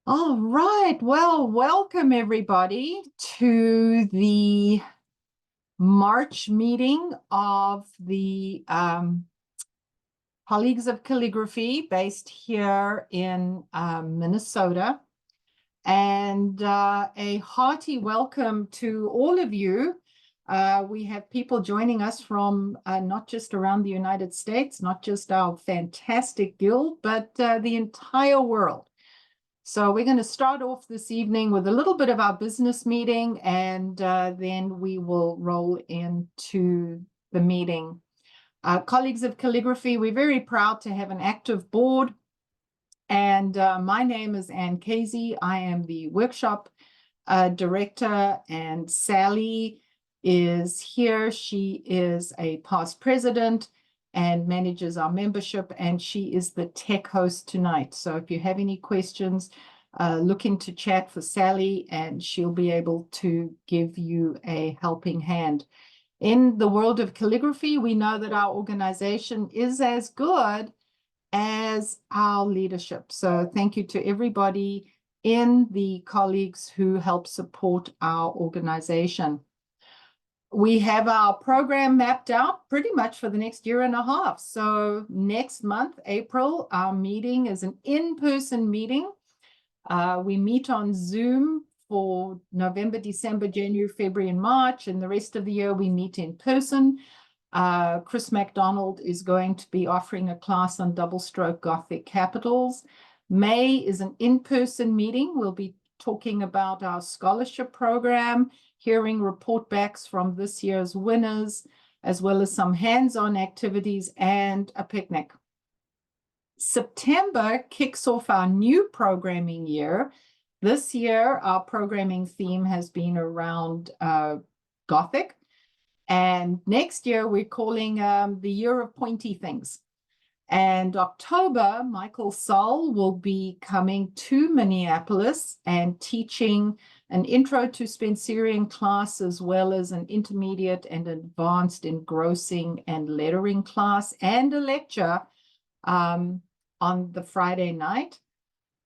All right. Well, welcome everybody to the March meeting of the Colleagues of Calligraphy based here in Minnesota. And a hearty welcome to all of you. We have people joining us from not just around the United States, not just our fantastic guild, but the entire world. So we're going to start off this evening with a little bit of our business meeting, and then we will roll into the meeting. Colleagues of Calligraphy, we're very proud to have an active board. And my name is Ann Casey. I am the workshop director, and Sally is here. She is a past president and manages our membership, and she is the tech host tonight. So if you have any questions, look into chat for Sally, and she'll be able to give you a helping hand. In the world of calligraphy, we know that our organization is as good as our leadership. So thank you to everybody in the colleagues who help support our organization. We have our program mapped out pretty much for the next year and a half. So next month, April, our meeting is an in-person meeting. We meet on Zoom for November, December, January, February, and March, and the rest of the year we meet in person. Chris MacDonald is going to be offering a class on double-stroke Gothic capitals. May is an in-person meeting. We'll be talking about our scholarship program, hearing report backs from this year's winners, as well as some hands-on activities and a picnic. September kicks off our new programming year. This year, our programming theme has been around Gothic. And next year, we're calling the Year of Pointy Things. And October, Michael Saul will be coming to Minneapolis and teaching an intro to Spencerian class, as well as an intermediate and advanced engrossing and lettering class, and a lecture on the Friday night.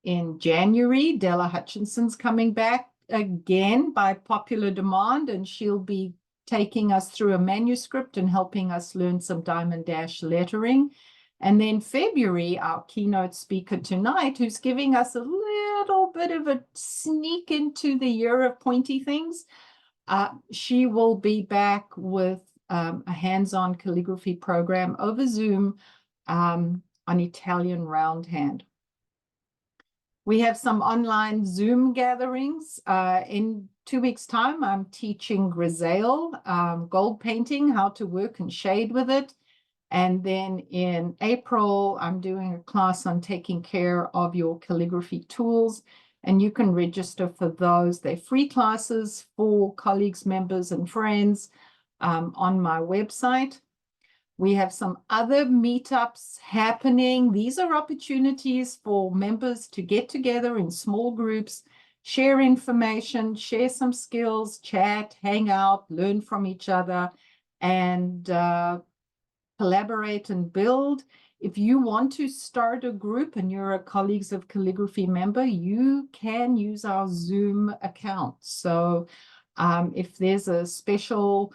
In January, Della Hutchinson's coming back again by popular demand, and she'll be taking us through a manuscript and helping us learn some diamond dash lettering. And then February, our keynote speaker tonight, who's giving us a little bit of a sneak into the Year of Pointy Things, she will be back with a hands-on calligraphy program over Zoom on Italian roundhand. We have some online Zoom gatherings. In 2 weeks' time, I'm teaching grisaille, gold painting, how to work and shade with it. And then in April, I'm doing a class on taking care of your calligraphy tools. And you can register for those. They're free classes for colleagues, members, and friends on my website. We have some other meetups happening. These are opportunities for members to get together in small groups, share information, share some skills, chat, hang out, learn from each other, and collaborate and build. If you want to start a group and you're a Colleagues of Calligraphy member, you can use our Zoom account. So if there's a special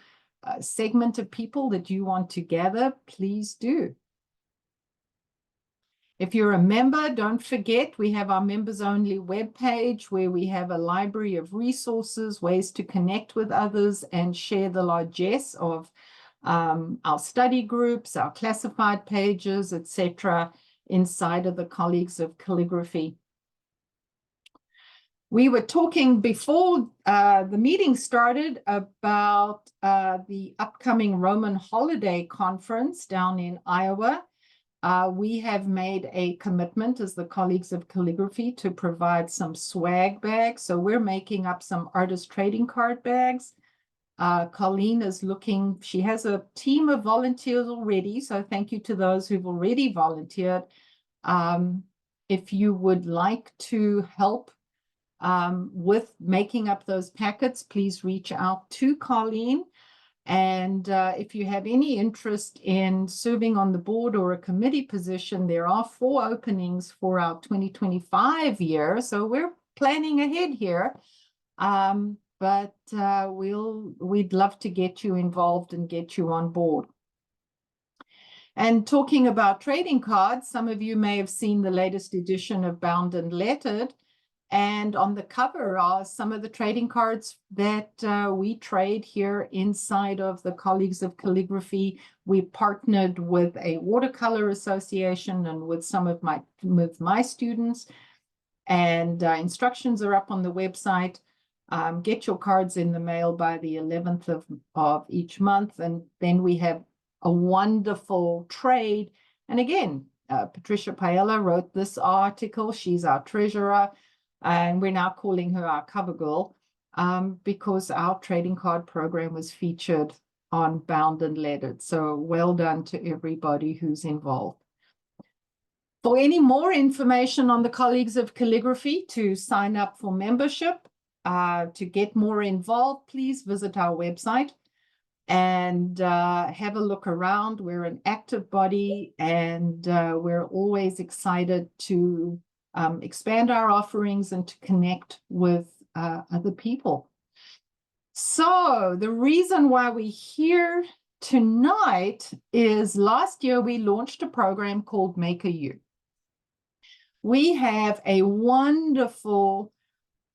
segment of people that you want to gather, please do. If you're a member, don't forget, we have our members-only webpage where we have a library of resources, ways to connect with others, and share the largesse of our study groups, our classified pages, etc., inside of the Colleagues of Calligraphy. We were talking before the meeting started about the upcoming Roman holiday conference down in Iowa. We have made a commitment as the Colleagues of Calligraphy to provide some swag bags. So we're making up some artist trading card bags. Colleen is looking, she has a team of volunteers already, so thank you to those who've already volunteered. If you would like to help with making up those packets, please reach out to Colleen. And if you have any interest in serving on the board or a committee position, there are 4 openings for our 2025 year. So we're planning ahead here. But we'd love to get you involved and get you on board. And talking about trading cards, some of you may have seen the latest edition of Bound and Lettered. And on the cover are some of the trading cards that we trade here inside of the Colleagues of Calligraphy. We partnered with a watercolor association and with some of my students. And instructions are up on the website. Get your cards in the mail by the 11th of each month. And then we have a wonderful trade. And again, Patricia Paella wrote this article. She's our treasurer. And we're now calling her our cover girl because our trading card program was featured on Bound and Lettered. So well done to everybody who's involved. For any more information on the Colleagues of Calligraphy, to sign up for membership, to get more involved, please visit our website and have a look around. We're an active body, and we're always excited to expand our offerings and to connect with other people. So the reason why we're here tonight is last year we launched a program called Make a You. We have a wonderful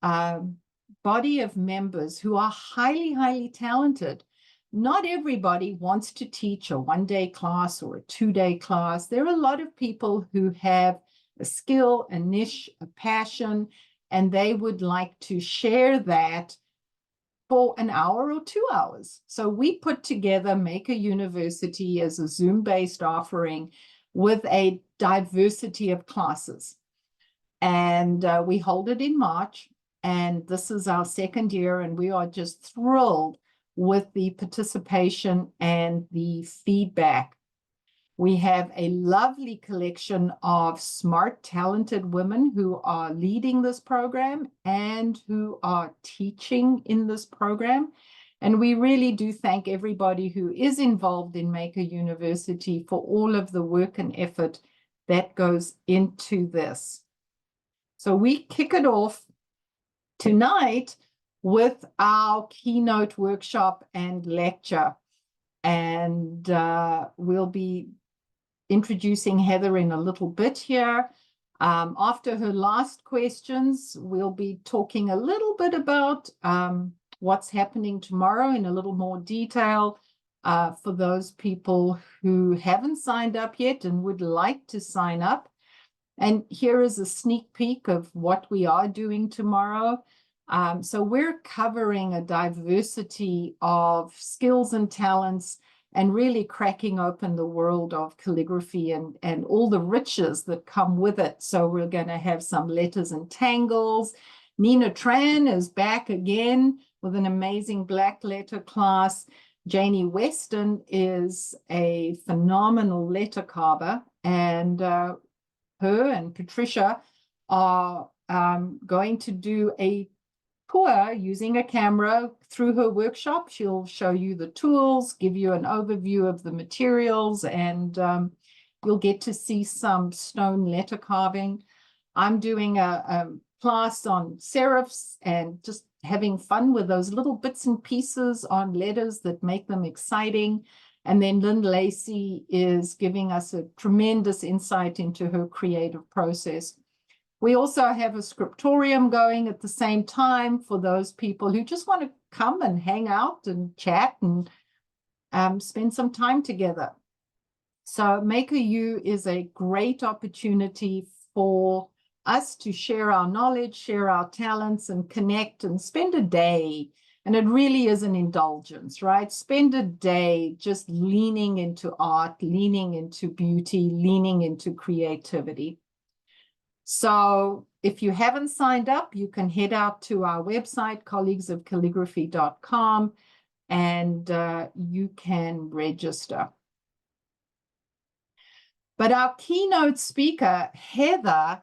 body of members who are highly, highly talented. Not everybody wants to teach a 1-day class or a 2-day class. There are a lot of people who have a skill, a niche, a passion, and they would like to share that for an hour or 2 hours. So we put together Make a University as a Zoom-based offering with a diversity of classes. And we hold it in March, and this is our 2nd year, and we are just thrilled with the participation and the feedback. We have a lovely collection of smart, talented women who are leading this program and who are teaching in this program. And we really do thank everybody who is involved in Make a University for all of the work and effort that goes into this. So we kick it off tonight with our keynote workshop and lecture. And we'll be introducing Heather in a little bit here. After her last questions, we'll be talking a little bit about what's happening tomorrow in a little more detail for those people who haven't signed up yet and would like to sign up. And here is a sneak peek of what we are doing tomorrow. So we're covering a diversity of skills and talents and really cracking open the world of calligraphy and all the riches that come with it. So we're going to have some letters and tangles. Nina Tran is back again with an amazing black letter class. Janie Weston is a phenomenal letter carver, and her and Patricia are going to do a tour using a camera through her workshop. She'll show you the tools, give you an overview of the materials, and you'll get to see some stone letter carving. I'm doing a class on serifs and just having fun with those little bits and pieces on letters that make them exciting. And then Lynn Lacey is giving us a tremendous insight into her creative process. We also have a scriptorium going at the same time for those people who just want to come and hang out and chat and spend some time together. So Make a You is a great opportunity for us to share our knowledge, share our talents, and connect and spend a day. And it really is an indulgence, right? Spend a day just leaning into art, leaning into beauty, leaning into creativity. So if you haven't signed up, you can head out to our website, colleaguesofcalligraphy.com, and you can register. But our keynote speaker, Heather,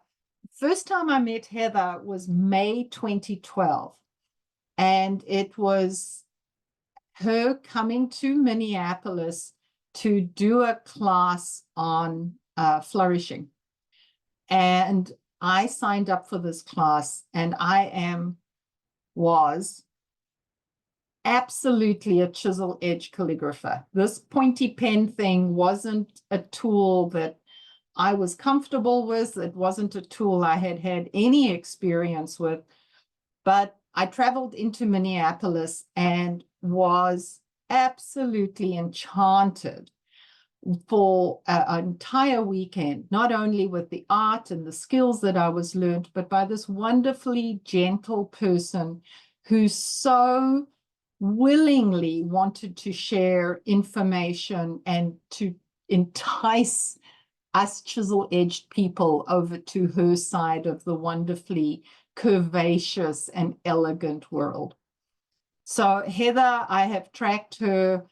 first time I met Heather was May 2012. And it was her coming to Minneapolis to do a class on flourishing. And I signed up for this class, and was absolutely a chisel edge calligrapher. This pointy pen thing wasn't a tool that I was comfortable with. It wasn't a tool I had had any experience with. But I traveled into Minneapolis and was absolutely enchanted for an entire weekend, not only with the art and the skills that I was learned, but by this wonderfully gentle person who so willingly wanted to share information and to entice us chisel-edged people over to her side of the wonderfully curvaceous and elegant world. So Heather, I have tracked her.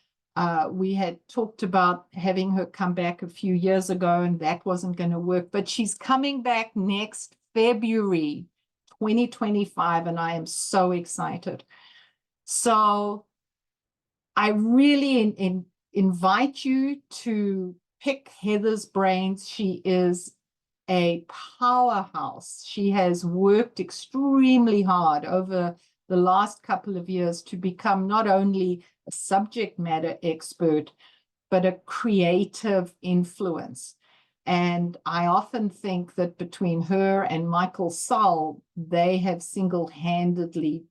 We had talked about having her come back a few years ago, and that wasn't going to work, but she's coming back next February 2025, and I am so excited. So I really invite you to pick Heather's brains. She is a powerhouse. She has worked extremely hard over the last couple of years to become not only a subject matter expert, but a creative influence. And I often think that between her and Michael Saul, they have single-handedly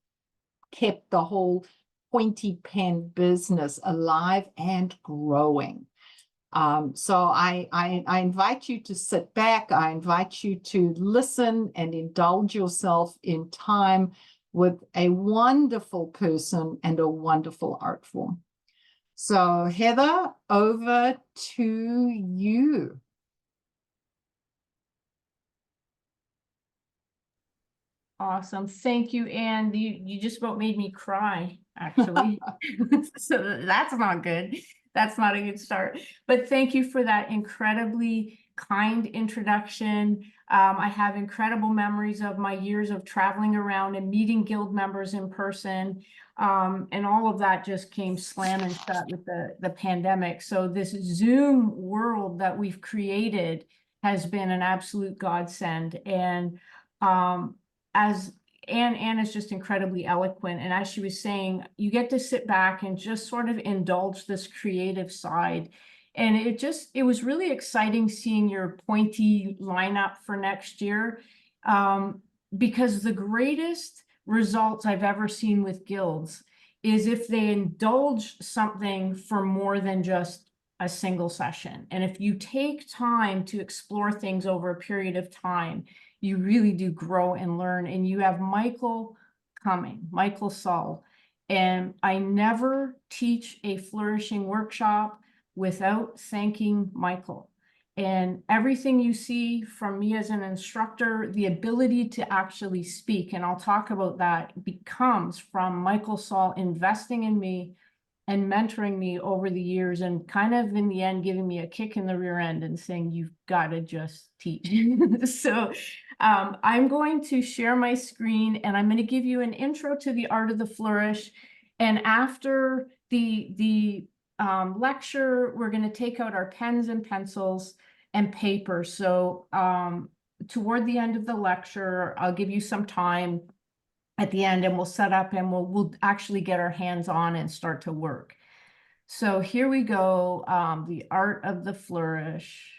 kept the whole pointy pen business alive and growing. So I invite you to sit back. I invite you to listen and indulge yourself in time with a wonderful person and a wonderful art form. So Heather, over to you. Awesome. Thank you, Anne. You just about made me cry, actually. So that's not good. That's not a good start. But thank you for that incredibly kind introduction. I have incredible memories of my years of traveling around and meeting guild members in person. And all of that just came slamming shut with the pandemic. So this Zoom world that we've created has been an absolute godsend. And as Anne is just incredibly eloquent. And as she was saying, you get to sit back and just sort of indulge this creative side. And it was really exciting seeing your pointy lineup for next year, because the greatest results I've ever seen with guilds is if they indulge something for more than just a single session. And if you take time to explore things over a period of time, you really do grow and learn. And you have Michael coming, Michael Saul. And I never teach a flourishing workshop without thanking Michael. And everything you see from me as an instructor, the ability to actually speak, and I'll talk about that, becomes from Michael Saul investing in me and mentoring me over the years, and kind of in the end giving me a kick in the rear end and saying, you've got to just teach. So I'm going to share my screen, and I'm going to give you an intro to the art of the flourish. And after the lecture, we're going to take out our pens and pencils and paper. So toward the end of the lecture, I'll give you some time at the end, and we'll set up, and we'll actually get our hands on and start to work. So here we go, the art of the flourish.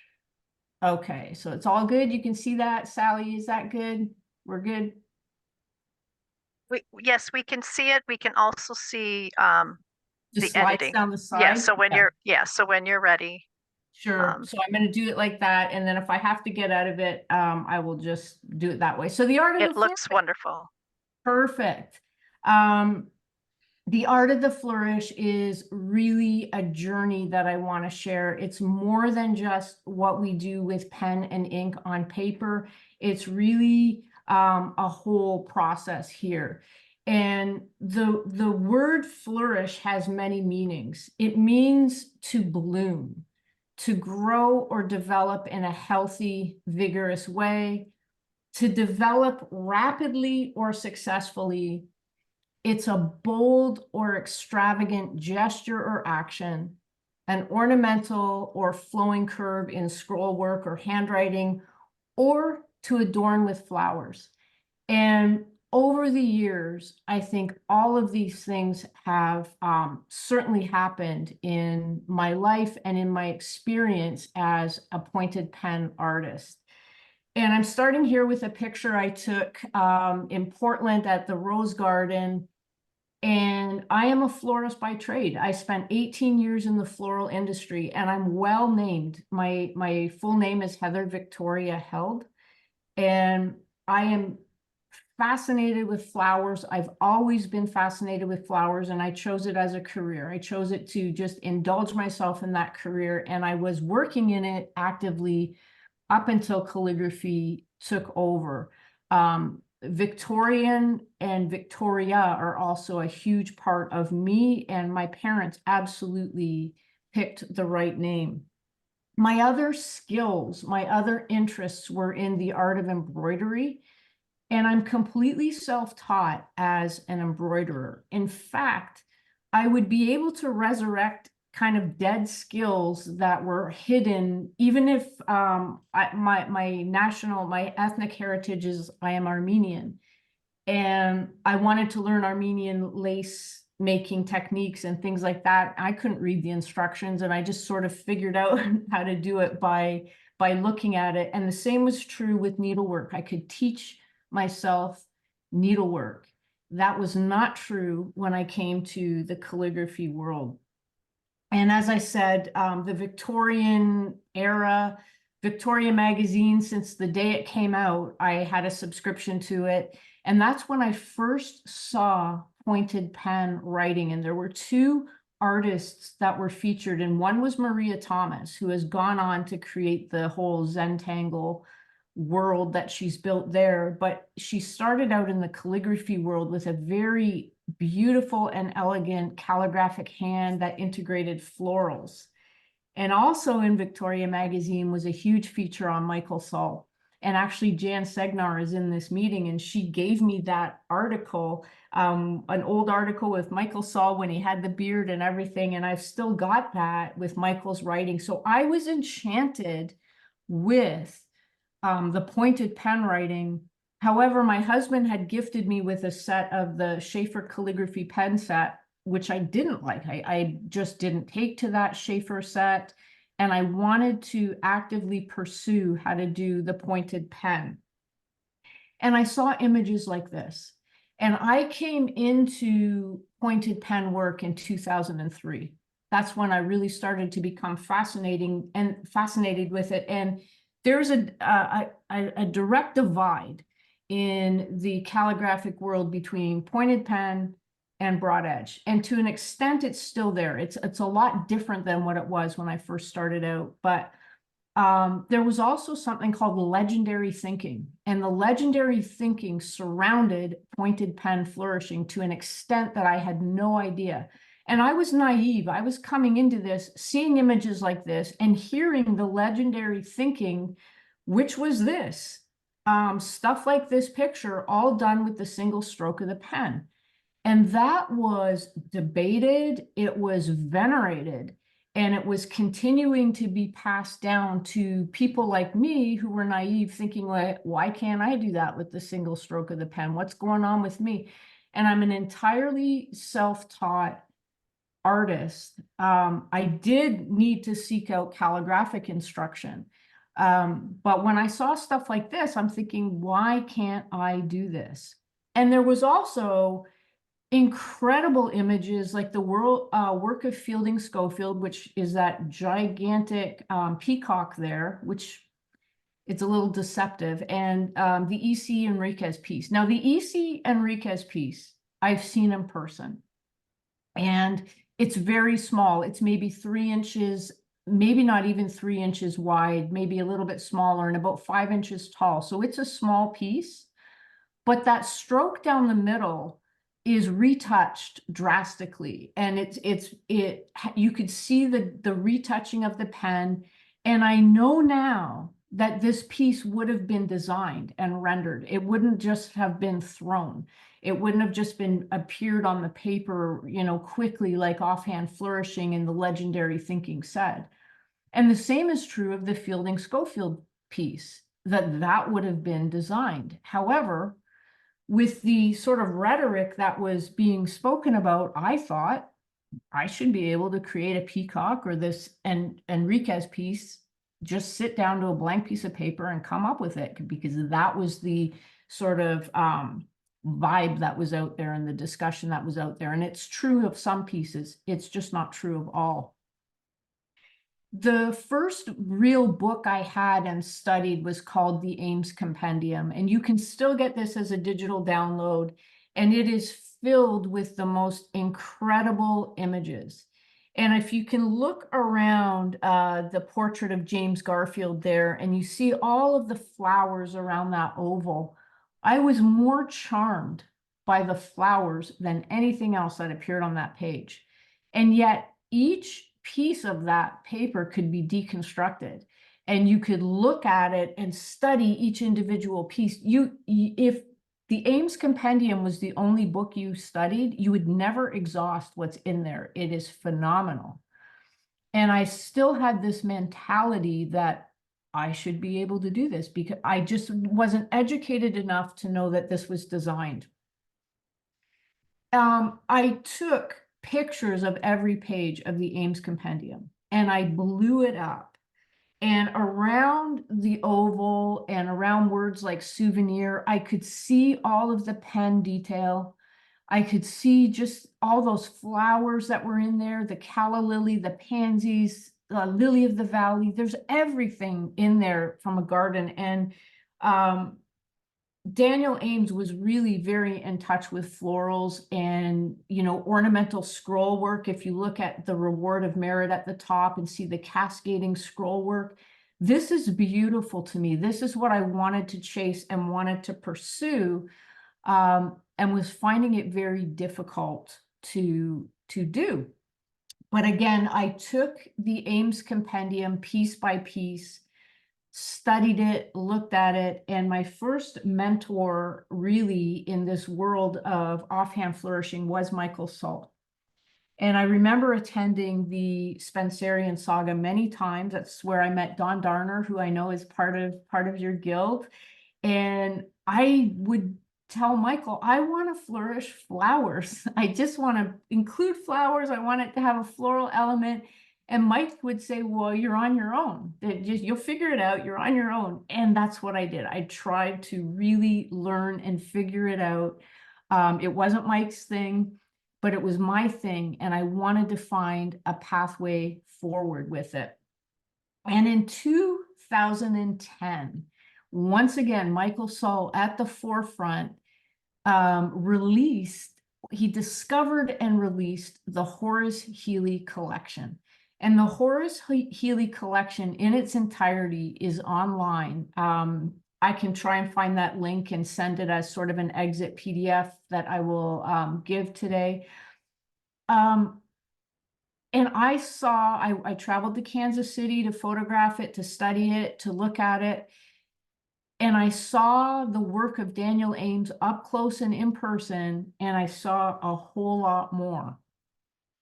Okay, so it's all good. You can see that, Sally, is that good? We're good? Yes, we can see it. We can also see Just the editing down the side. Yeah, so when you're ready. Sure. So I'm going to do it like that, and then if I have to get out of it, I will just do it that way. So the art of the flourish. It looks wonderful. Perfect. The art of the flourish is really a journey that I want to share. It's more than just what we do with pen and ink on paper. It's really a whole process here. And the word flourish has many meanings. It means to bloom, to grow or develop in a healthy, vigorous way, to develop rapidly or successfully, It's a bold or extravagant gesture or action, an ornamental or flowing curve in scroll work or handwriting, or to adorn with flowers. And over the years, I think all of these things have certainly happened in my life and in my experience as a pointed pen artist. And I'm starting here with a picture I took in Portland at the Rose Garden. And I am a florist by trade. I spent 18 years in the floral industry, and I'm well named. My full name is Heather Victoria Held, and I am fascinated with flowers. I've always been fascinated with flowers, and I chose it as a career. I chose it to just indulge myself in that career, and I was working in it actively up until calligraphy took over. Victorian and Victoria are also a huge part of me, and my parents absolutely picked the right name. My other skills, my other interests were in the art of embroidery, and I'm completely self-taught as an embroiderer. In fact, I would be able to resurrect kind of dead skills that were hidden, even if my ethnic heritage is I am Armenian, and I wanted to learn Armenian lace making techniques and things like that. I couldn't read the instructions, and I just sort of figured out how to do it by looking at it. And the same was true with needlework. I could teach myself needlework. That was not true when I came to the calligraphy world. And as I said, the Victorian era, Victoria magazine, since the day it came out, I had a subscription to it. And that's when I first saw pointed pen writing. And there were two artists that were featured. And one was Maria Thomas, who has gone on to create the whole Zentangle world that she's built there. But she started out in the calligraphy world with a very beautiful and elegant calligraphic hand that integrated florals. And also in Victoria magazine was a huge feature on Michael Saul. And actually Jan Segnar is in this meeting, and she gave me that article, an old article with Michael Saul when he had the beard and everything. And I've still got that with Michael's writing. So I was enchanted with the pointed pen writing. However, my husband had gifted me with a set of the Schaefer calligraphy pen set, which I didn't like. I just didn't take to that Schaefer set, and I wanted to actively pursue how to do the pointed pen. And I saw images like this. And I came into pointed pen work in 2003. That's when I really started to become fascinated with it. And there's a direct divide in the calligraphic world between pointed pen and broad edge. And to an extent, it's still there. It's a lot different than what it was when I first started out. But there was also something called legendary thinking. And the legendary thinking surrounded pointed pen flourishing to an extent that I had no idea. And I was naive. I was coming into this, seeing images like this and hearing the legendary thinking, which was this. Stuff like this picture, all done with the single stroke of the pen. And that was debated, it was venerated, and it was continuing to be passed down to people like me who were naive, thinking, like, why can't I do that with the single stroke of the pen? What's going on with me? And I'm an entirely self-taught artist. I did need to seek out calligraphic instruction. But when I saw stuff like this, I'm thinking, why can't I do this? And there was also incredible images like the work of Fielding Schofield, which is that gigantic peacock there, which it's a little deceptive, and the E.C. Enriquez piece. Now, the E.C. Enriquez piece, I've seen in person, and it's very small. It's maybe 3 inches, maybe not even 3 inches wide, maybe a little bit smaller, and about 5 inches tall. So it's a small piece, but that stroke down the middle is retouched drastically, and you could see the retouching of the pen. And I know now that this piece would have been designed and rendered. It wouldn't just have been thrown. It wouldn't have just been appeared on the paper, quickly, like Offhand Flourishing and the legendary Thinking said. And the same is true of the Fielding Schofield piece, that would have been designed. However, with the sort of rhetoric that was being spoken about, I thought I should be able to create a peacock or this Enriquez piece, just sit down to a blank piece of paper and come up with it, because that was the sort of vibe that was out there and the discussion that was out there. And it's true of some pieces, it's just not true of all. The first real book I had and studied was called the Ames Compendium, and you can still get this as a digital download, and it is filled with the most incredible images. And if you can look around the portrait of James Garfield there, and you see all of the flowers around that oval, I was more charmed by the flowers than anything else that appeared on that page. And yet each piece of that paper could be deconstructed, and you could look at it and study each individual piece. If the Ames Compendium was the only book you studied, you would never exhaust what's in there. It is phenomenal. And I still had this mentality that I should be able to do this, because I just wasn't educated enough to know that this was designed. I took pictures of every page of the Ames Compendium, and I blew it up. And around the oval and around words like souvenir, I could see all of the pen detail. I could see just all those flowers that were in there, the calla lily, the pansies, the lily of the valley. There's everything in there from a garden. And Daniel Ames was really very in touch with florals and, ornamental scroll work. If you look at the Reward of Merit at the top and see the cascading scroll work, this is beautiful to me. This is what I wanted to chase and wanted to pursue, and was finding it very difficult to do. But again, I took the Ames Compendium piece by piece, studied it, looked at it, and my first mentor really in this world of offhand flourishing was Michael Saul. And I remember attending the Spencerian saga many times. That's where I met Don Darner, who I know is part of your guild. And I would tell Michael, I want to flourish flowers. I just want to include flowers. I want it to have a floral element. And Mike would say, well, you're on your own. You'll figure it out. You're on your own. And that's what I did. I tried to really learn and figure it out. It wasn't Mike's thing, but it was my thing. And I wanted to find a pathway forward with it. And in 2010, once again, Michael Saul at the forefront he discovered and released the Horace Healy collection. And the Horace Healy collection in its entirety is online. I can try and find that link and send it as sort of an exit PDF that I will give today. And I traveled to Kansas City to photograph it, to study it, to look at it. And I saw the work of Daniel Ames up close and in person, and I saw a whole lot more.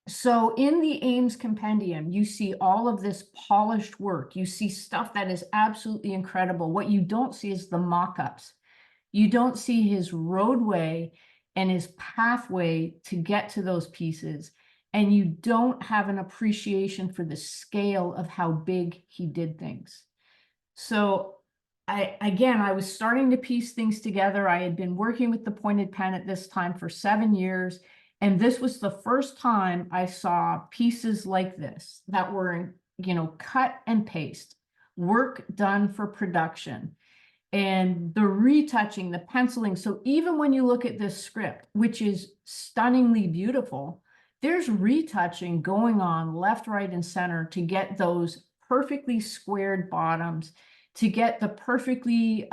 So in the Ames Compendium, you see all of this polished work. You see stuff that is absolutely incredible. What you don't see is the mock-ups. You don't see his roadway and his pathway to get to those pieces. And you don't have an appreciation for the scale of how big he did things. So I was starting to piece things together. I had been working with the pointed pen at this time for 7 years. And this was the first time I saw pieces like this that were, cut and paste, work done for production, and the retouching, the penciling. So even when you look at this script, which is stunningly beautiful, there's retouching going on left, right, and center to get those perfectly squared bottoms, to get the perfectly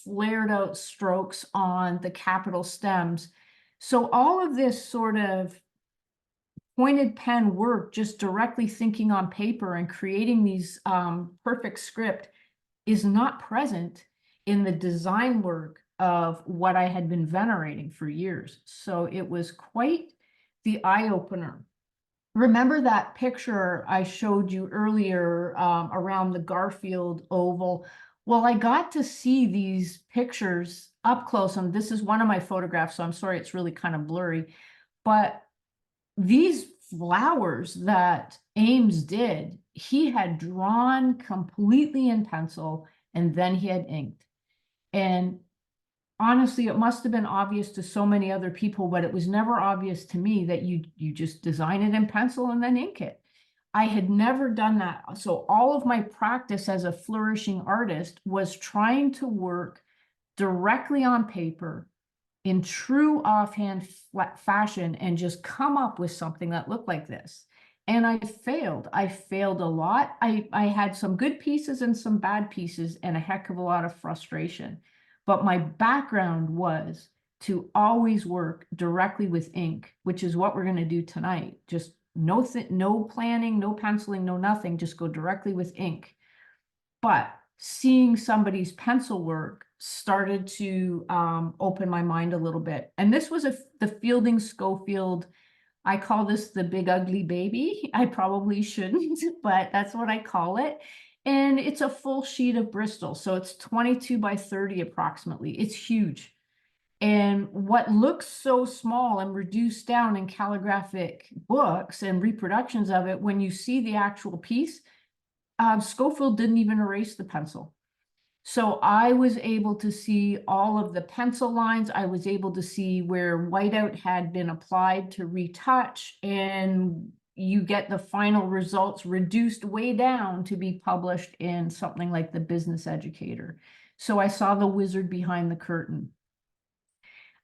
flared out strokes on the capital stems. So all of this sort of pointed pen work, just directly thinking on paper and creating these perfect script, is not present in the design work of what I had been venerating for years. So it was quite the eye-opener. Remember that picture I showed you earlier around the Garfield Oval? Well, I got to see these pictures up close, and this is one of my photographs, so I'm sorry it's really kind of blurry. But these flowers that Ames did, he had drawn completely in pencil, and then he had inked. And honestly, it must have been obvious to so many other people, but it was never obvious to me that you just design it in pencil and then ink it. I had never done that. So all of my practice as a flourishing artist was trying to work directly on paper in true offhand fashion and just come up with something that looked like this. And I failed. I failed a lot. I had some good pieces and some bad pieces and a heck of a lot of frustration. But my background was to always work directly with ink, which is what we're going to do tonight. Just no planning, no penciling, no nothing, just go directly with ink. But seeing somebody's pencil work started to open my mind a little bit. And this was the Fielding Schofield. I call this the big ugly baby. I probably shouldn't, but that's what I call it. And it's a full sheet of Bristol. So it's 22 by 30 approximately. It's huge. And what looks so small and reduced down in calligraphic books and reproductions of it, when you see the actual piece, Schofield didn't even erase the pencil. So I was able to see all of the pencil lines. I was able to see where whiteout had been applied to retouch, and you get the final results reduced way down to be published in something like the Business Educator. So I saw the wizard behind the curtain.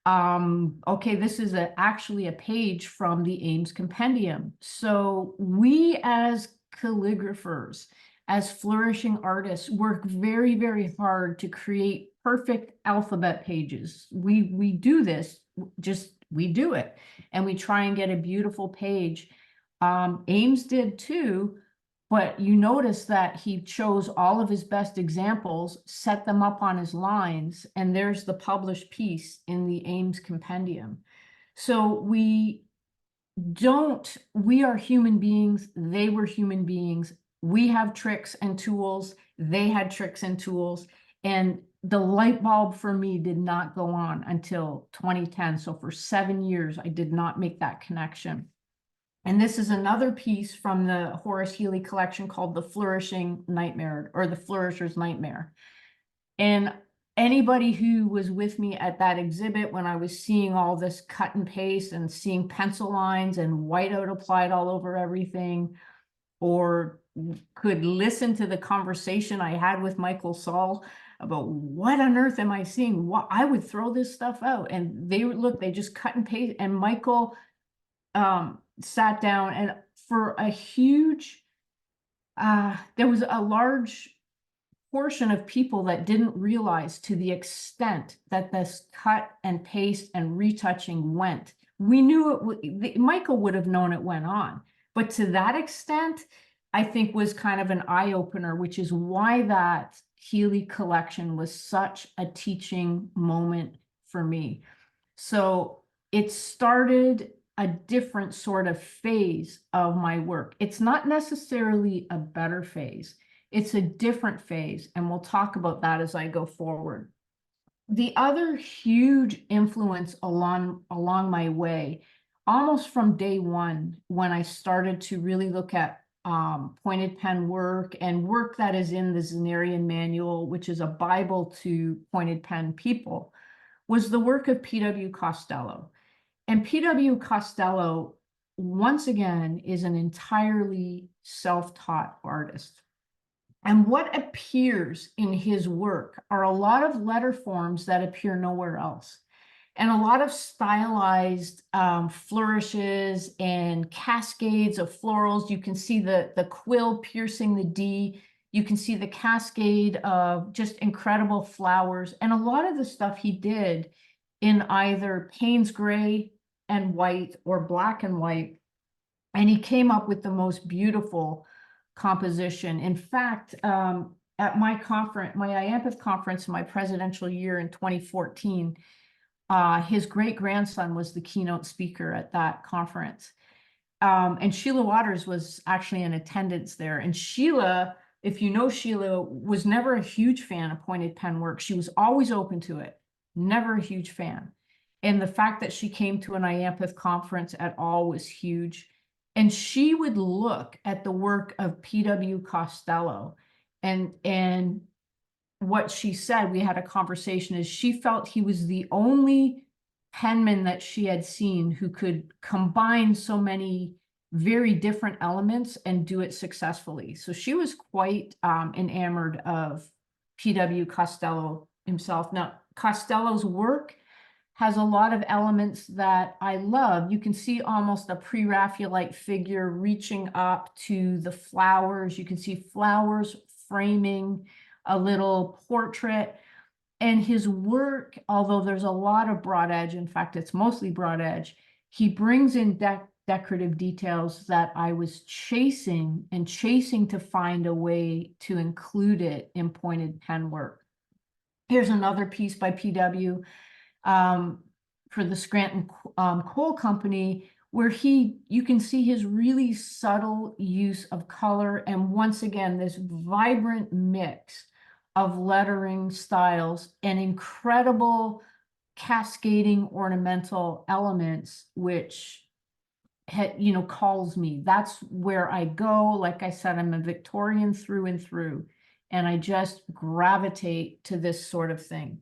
Okay, this is actually a page from the Ames Compendium. So we as calligraphers, as flourishing artists, work very, very hard to create perfect alphabet pages. We do this, we do it, and we try and get a beautiful page. Ames did too, but you notice that he chose all of his best examples, set them up on his lines, and there's the published piece in the Ames Compendium. So we are human beings, they were human beings. We have tricks and tools, they had tricks and tools, and the light bulb for me did not go on until 2010. So for 7 years, I did not make that connection. And this is another piece from the Horace Healy collection called The Flourishing Nightmare, or The Flourisher's Nightmare. And anybody who was with me at that exhibit when I was seeing all this cut and paste and seeing pencil lines and whiteout applied all over everything, or could listen to the conversation I had with Michael Saul about what on earth am I seeing? What I would throw this stuff out, and they just cut and paste. And Michael sat down, and for a huge, there was a large portion of people that didn't realize to the extent that this cut and paste and retouching went. We knew Michael would have known it went on, but to that extent, I think was kind of an eye-opener, which is why that Healy collection was such a teaching moment for me. So it started a different sort of phase of my work. It's not necessarily a better phase. It's a different phase, and we'll talk about that as I go forward. The other huge influence along my way, almost from day one, when I started to really look at pointed pen work and work that is in the Zenarian Manual, which is a Bible to pointed pen people, was the work of P.W. Costello. And P.W. Costello, once again, is an entirely self-taught artist. And what appears in his work are a lot of letter forms that appear nowhere else, and a lot of stylized flourishes and cascades of florals. You can see the quill piercing the D. You can see the cascade of just incredible flowers. And a lot of the stuff he did in either Payne's gray and white or black and white. And he came up with the most beautiful composition. In fact, at my conference, my IAMPIF conference, my presidential year in 2014, his great-grandson was the keynote speaker at that conference. And Sheila Waters was actually in attendance there. And Sheila, if you know Sheila, was never a huge fan of pointed pen work. She was always open to it, never a huge fan. And the fact that she came to an IAMPIF conference at all was huge. And she would look at the work of P.W. Costello. And what she said, we had a conversation, is she felt he was the only penman that she had seen who could combine so many very different elements and do it successfully. So she was quite enamored of P.W. Costello himself. Now, Costello's work has a lot of elements that I love. You can see almost a pre-Raphaelite figure reaching up to the flowers. You can see flowers framing a little portrait. And his work, although there's a lot of broad edge, in fact, it's mostly broad edge, he brings in decorative details that I was chasing to find a way to include it in pointed pen work. Here's another piece by PW for the Scranton Coal Company, where you can see his really subtle use of color, and once again, this vibrant mix of lettering styles and incredible cascading ornamental elements, which calls me. That's where I go. Like I said, I'm a Victorian through and through, and I just gravitate to this sort of thing.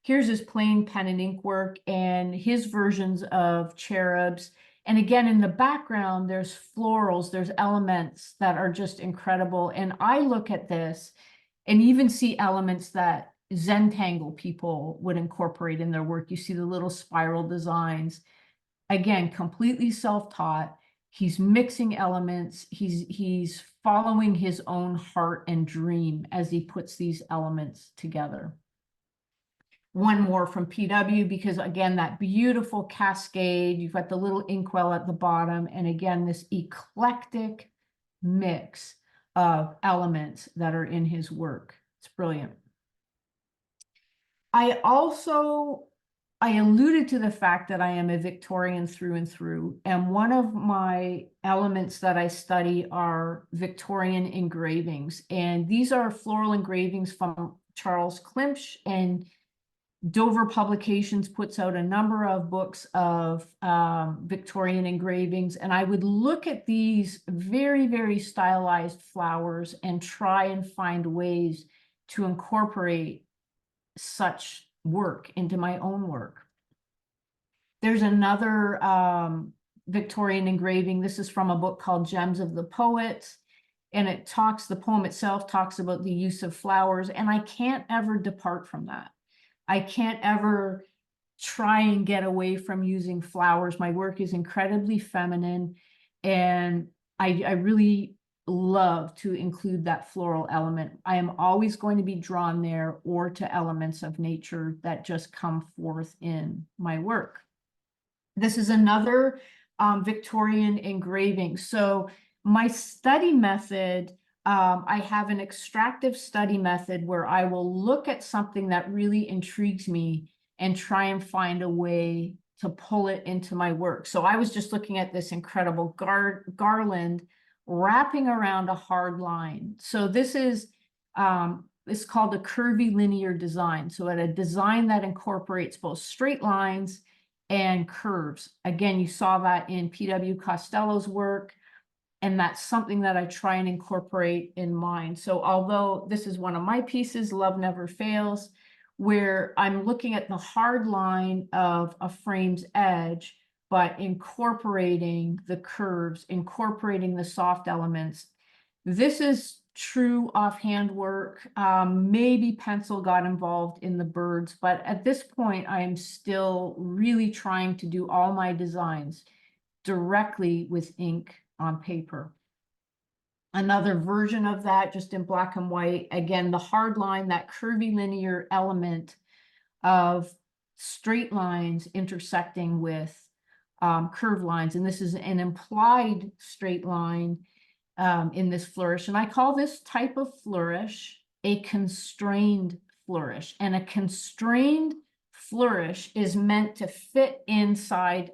Here's his plain pen and ink work and his versions of cherubs. And again, in the background, there's florals, there's elements that are just incredible. And I look at this and even see elements that Zentangle people would incorporate in their work. You see the little spiral designs. Again, completely self-taught. He's mixing elements. He's following his own heart and dream as he puts these elements together. One more from PW, because again, that beautiful cascade, you've got the little inkwell at the bottom, and again, this eclectic mix of elements that are in his work. It's brilliant. I alluded to the fact that I am a Victorian through and through, and one of my elements that I study are Victorian engravings, and these are floral engravings from Charles Klimsch, and Dover Publications puts out a number of books of Victorian engravings, and I would look at these very, very stylized flowers and try and find ways to incorporate such work into my own work. There's another Victorian engraving. This is from a book called Gems of the Poets, and the poem itself talks about the use of flowers, and I can't ever depart from that. I can't ever try and get away from using flowers. My work is incredibly feminine, and I really love to include that floral element. I am always going to be drawn there or to elements of nature that just come forth in my work. This is another Victorian engraving. So my study method, I have an extractive study method where I will look at something that really intrigues me and try and find a way to pull it into my work. So I was just looking at this incredible garland wrapping around a hard line. So this is it's called a curvy linear design. So at a design that incorporates both straight lines and curves. Again, you saw that in P.W. Costello's work. And that's something that I try and incorporate in mine. So although this is one of my pieces, Love Never Fails, where I'm looking at the hard line of a frame's edge, but incorporating the curves, incorporating the soft elements. This is true offhand work. Maybe pencil got involved in the birds, but at this point, I am still really trying to do all my designs directly with ink on paper. Another version of that, just in black and white. Again, the hard line, that curvy linear element of straight lines intersecting with curved lines. And this is an implied straight line in this flourish. And I call this type of flourish a constrained flourish. And a constrained flourish is meant to fit inside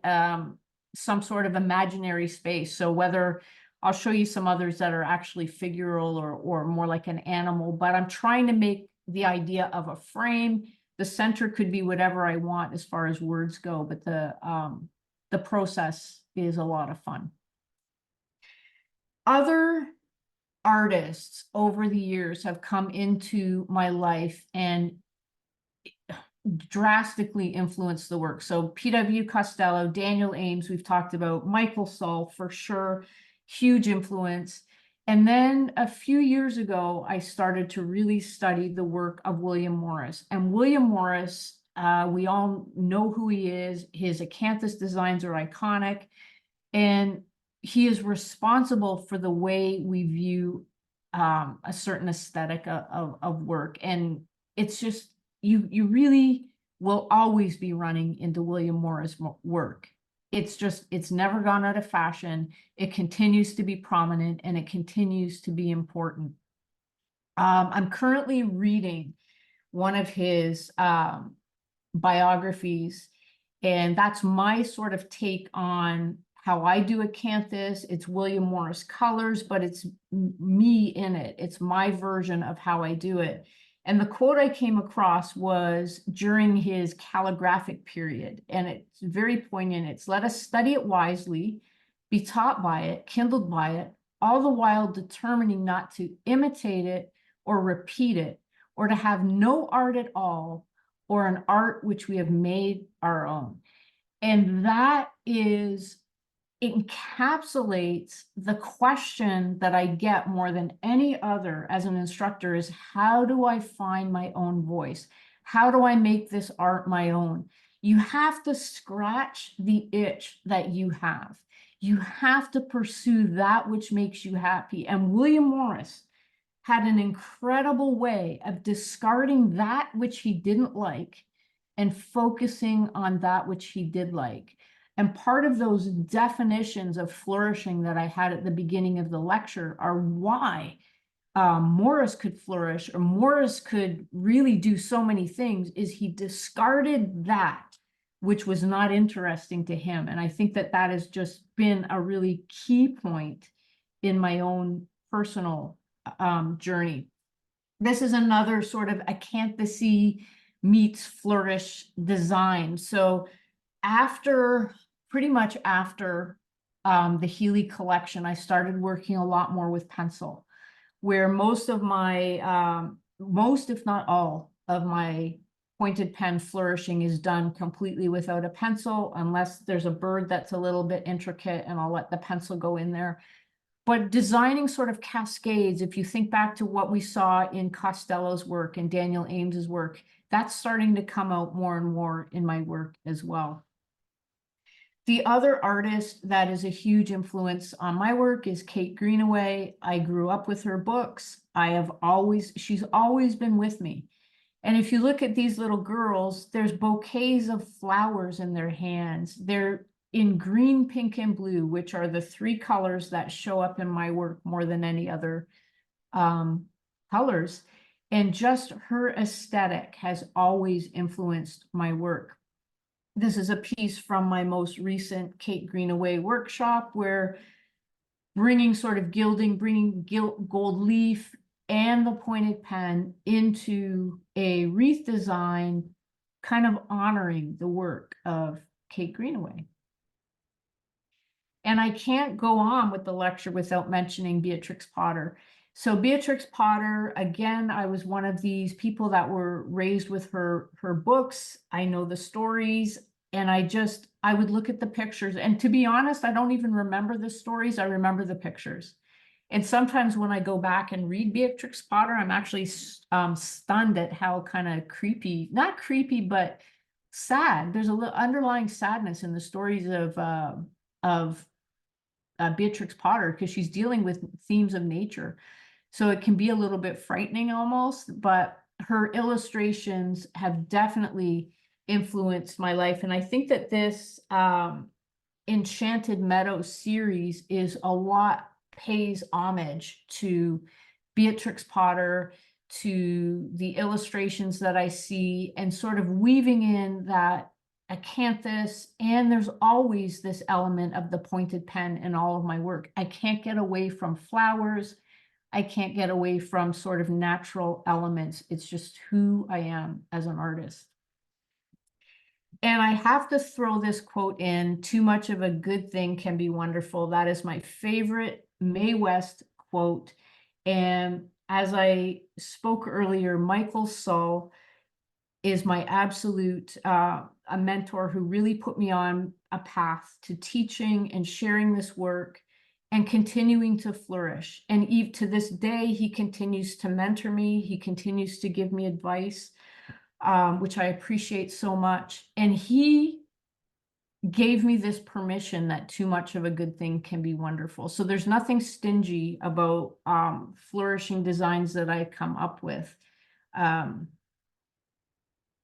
some sort of imaginary space. So whether I'll show you some others that are actually figural or more like an animal, but I'm trying to make the idea of a frame. The center could be whatever I want as far as words go, but the process is a lot of fun. Other artists over the years have come into my life and drastically influenced the work. So P.W. Costello, Daniel Ames, we've talked about, Michael Sull for sure, huge influence. And then a few years ago, I started to really study the work of William Morris. And William Morris, we all know who he is. His acanthus designs are iconic. And he is responsible for the way we view a certain aesthetic of work. And it's just, you really will always be running into William Morris work. It's never gone out of fashion. It continues to be prominent and it continues to be important. I'm currently reading one of his biographies, and that's my sort of take on how I do acanthus. It's William Morris colors, but it's me in it. It's my version of how I do it. And the quote I came across was during his calligraphic period, and it's very poignant. It's, "Let us study it wisely, be taught by it, kindled by it, all the while determining not to imitate it or repeat it, or to have no art at all, or an art which we have made our own." And that encapsulates the question that I get more than any other as an instructor is, how do I find my own voice? How do I make this art my own? You have to scratch the itch that you have. You have to pursue that which makes you happy. And William Morris had an incredible way of discarding that which he didn't like and focusing on that which he did like. And part of those definitions of flourishing that I had at the beginning of the lecture are why Morris could flourish, or Morris could really do so many things, is he discarded that which was not interesting to him. And I think that that has just been a really key point in my own personal journey. This is another sort of acanthusy meets flourish design. So pretty much after the Healy collection, I started working a lot more with pencil, where most of my, most if not all of my pointed pen flourishing is done completely without a pencil, unless there's a bird that's a little bit intricate and I'll let the pencil go in there. But designing sort of cascades, if you think back to what we saw in Costello's work and Daniel Ames's work, that's starting to come out more and more in my work as well. The other artist that is a huge influence on my work is Kate Greenaway. I grew up with her books. She's always been with me. And if you look at these little girls, there's bouquets of flowers in their hands. They're in green, pink, and blue, which are the three colors that show up in my work more than any other colors. And just her aesthetic has always influenced my work. This is a piece from my most recent Kate Greenaway workshop, where bringing sort of gilding, bringing gold leaf and the pointed pen into a wreath design, kind of honoring the work of Kate Greenaway. And I can't go on with the lecture without mentioning Beatrix Potter. So Beatrix Potter, again, I was one of these people that were raised with her books. I know the stories, and I would look at the pictures. And to be honest, I don't even remember the stories. I remember the pictures. And sometimes when I go back and read Beatrix Potter, I'm actually stunned at how kind of creepy, not creepy, but sad. There's a little underlying sadness in the stories of Beatrix Potter, because she's dealing with themes of nature. So it can be a little bit frightening almost, but her illustrations have definitely influenced my life. And I think that this Enchanted Meadow series pays homage to Beatrix Potter, to the illustrations that I see and sort of weaving in that acanthus, and there's always this element of the pointed pen in all of my work. I can't get away from flowers. I can't get away from sort of natural elements. It's just who I am as an artist. And I have to throw this quote in, too much of a good thing can be wonderful. That is my favorite Mae West quote. And as I spoke earlier, Michael Sull is my absolute a mentor who really put me on a path to teaching and sharing this work and continuing to flourish. And even to this day, he continues to mentor me. He continues to give me advice, which I appreciate so much. And he gave me this permission that too much of a good thing can be wonderful. So there's nothing stingy about flourishing designs that I come up with.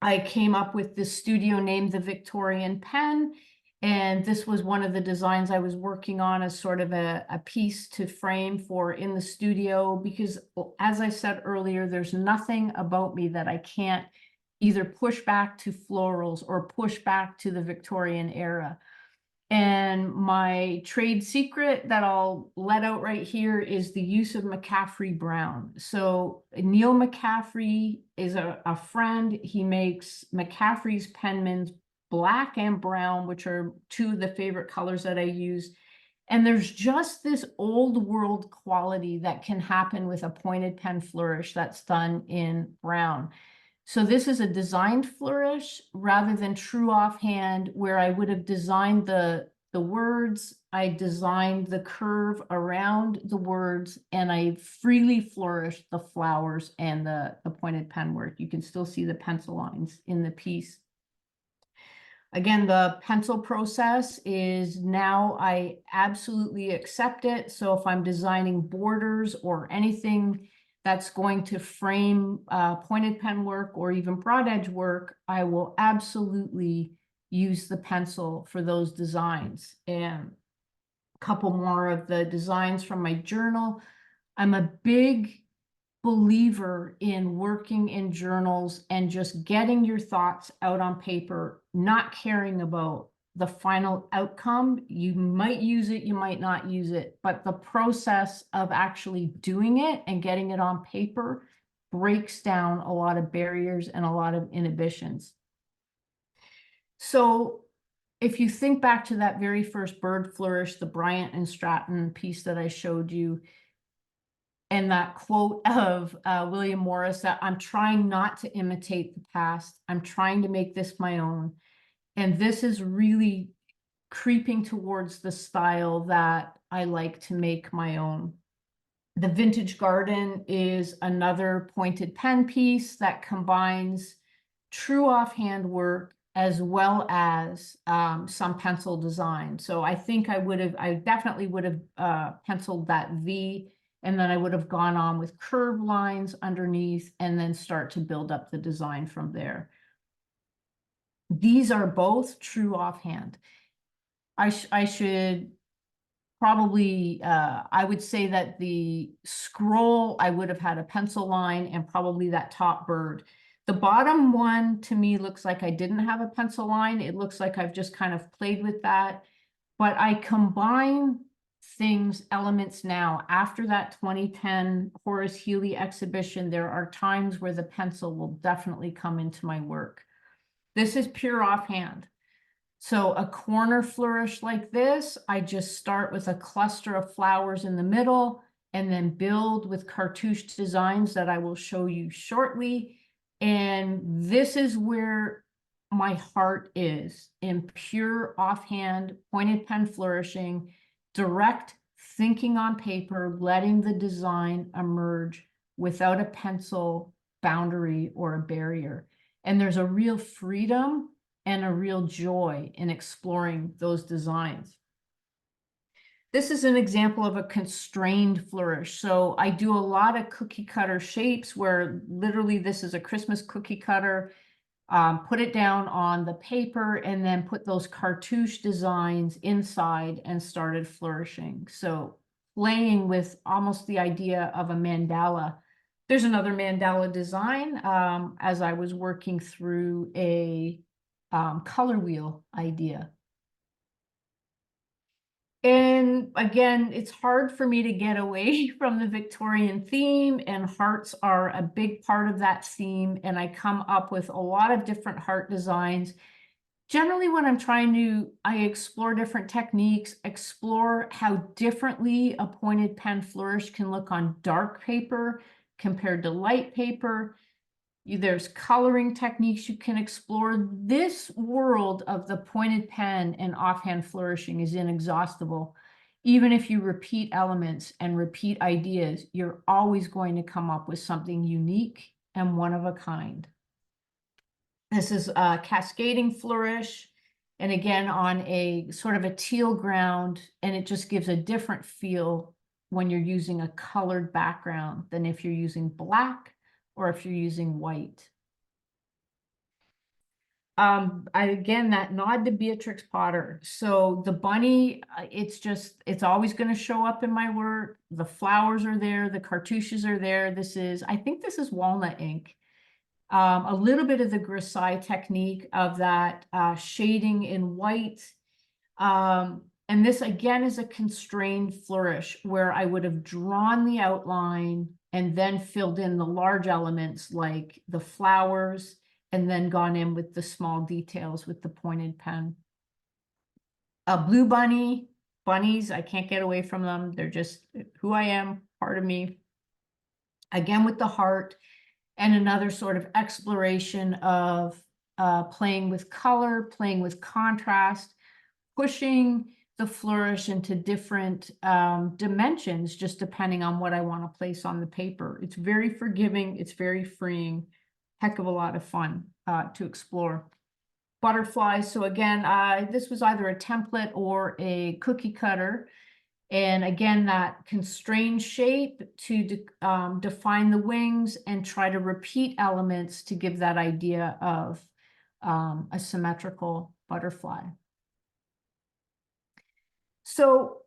I came up with this studio named the Victorian Pen, and this was one of the designs I was working on as sort of a piece to frame for in the studio, because as I said earlier, there's nothing about me that I can't either push back to florals or push back to the Victorian era. And my trade secret that I'll let out right here is the use of McCaffrey Brown. So Neil McCaffrey is a friend. He makes McCaffrey's Penmans black and brown, which are two of the favorite colors that I use. And there's just this old world quality that can happen with a pointed pen flourish that's done in brown. So this is a designed flourish rather than true offhand, where I would have designed the words, I designed the curve around the words, and I freely flourished the flowers and the pointed pen work. You can still see the pencil lines in the piece. Again, the pencil process is now I absolutely accept it. So if I'm designing borders or anything that's going to frame pointed pen work or even broad edge work, I will absolutely use the pencil for those designs. And a couple more of the designs from my journal. I'm a big believer in working in journals and just getting your thoughts out on paper, not caring about the final outcome. You might use it, you might not use it, but the process of actually doing it and getting it on paper breaks down a lot of barriers and a lot of inhibitions. So if you think back to that very first bird flourish, the Bryant and Stratton piece that I showed you, and that quote of William Morris, that I'm trying not to imitate the past, I'm trying to make this my own. And this is really creeping towards the style that I like to make my own. The Vintage Garden is another pointed pen piece that combines true offhand work as well as some pencil design. So I think I definitely would have penciled that V, and then I would have gone on with curved lines underneath and then start to build up the design from there. These are both true offhand. I should probably, I would say that the scroll, I would have had a pencil line and probably that top bird. The bottom one to me looks like I didn't have a pencil line. It looks like I've just kind of played with that, but I combine elements now. After that 2010 Horace Healy exhibition, there are times where the pencil will definitely come into my work. This is pure offhand. So a corner flourish like this, I just start with a cluster of flowers in the middle and then build with cartouche designs that I will show you shortly. And this is where my heart is, in pure offhand, pointed pen flourishing, direct thinking on paper, letting the design emerge without a pencil boundary or a barrier. And there's a real freedom and a real joy in exploring those designs. This is an example of a constrained flourish. So I do a lot of cookie cutter shapes where literally this is a Christmas cookie cutter, put it down on the paper and then put those cartouche designs inside and started flourishing. So playing with almost the idea of a mandala There's another mandala design as I was working through a color wheel idea. And again, it's hard for me to get away from the Victorian theme, and hearts are a big part of that theme. And I come up with a lot of different heart designs. Generally, when I'm trying to, I explore different techniques, explore how differently a pointed pen flourish can look on dark paper compared to light paper. There's coloring techniques you can explore. This world of the pointed pen and offhand flourishing is inexhaustible. Even if you repeat elements and repeat ideas, you're always going to come up with something unique and one of a kind. This is a cascading flourish, and again on a sort of a teal ground, and it just gives a different feel when you're using a colored background than if you're using black or if you're using white. Again, that nod to Beatrix Potter. So the bunny, it's always going to show up in my work. The flowers are there, the cartouches are there. I think this is walnut ink. A little bit of the grisaille technique of that shading in white. And this again is a constrained flourish where I would have drawn the outline and then filled in the large elements like the flowers, and then gone in with the small details with the pointed pen. A blue bunnies, I can't get away from them. They're just who I am, part of me. Again with the heart, and another sort of exploration of playing with color, playing with contrast, pushing the flourish into different dimensions, just depending on what I want to place on the paper. It's very forgiving. It's very freeing. Heck of a lot of fun to explore. Butterflies. So again, this was either a template or a cookie cutter. And again, that constrained shape to define the wings and try to repeat elements to give that idea of a symmetrical butterfly. So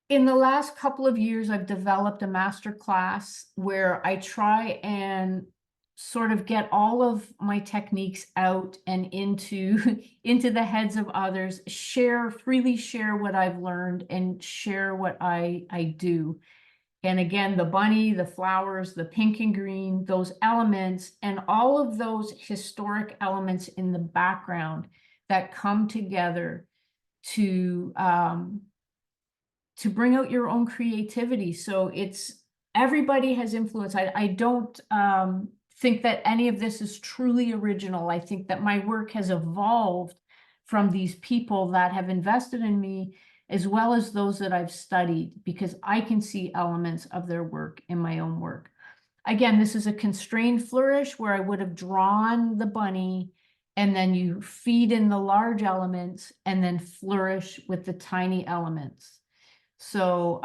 in the last couple of years, I've developed a master class where I try and sort of get all of my techniques out and into the heads of others, freely share what I've learned and share what I do. And again, the bunny, the flowers, the pink and green, those elements, and all of those historic elements in the background that come together to bring out your own creativity. So everybody has influence. I don't think that any of this is truly original. I think that my work has evolved from these people that have invested in me, as well as those that I've studied, because I can see elements of their work in my own work. Again, this is a constrained flourish where I would have drawn the bunny, and then you feed in the large elements and then flourish with the tiny elements. So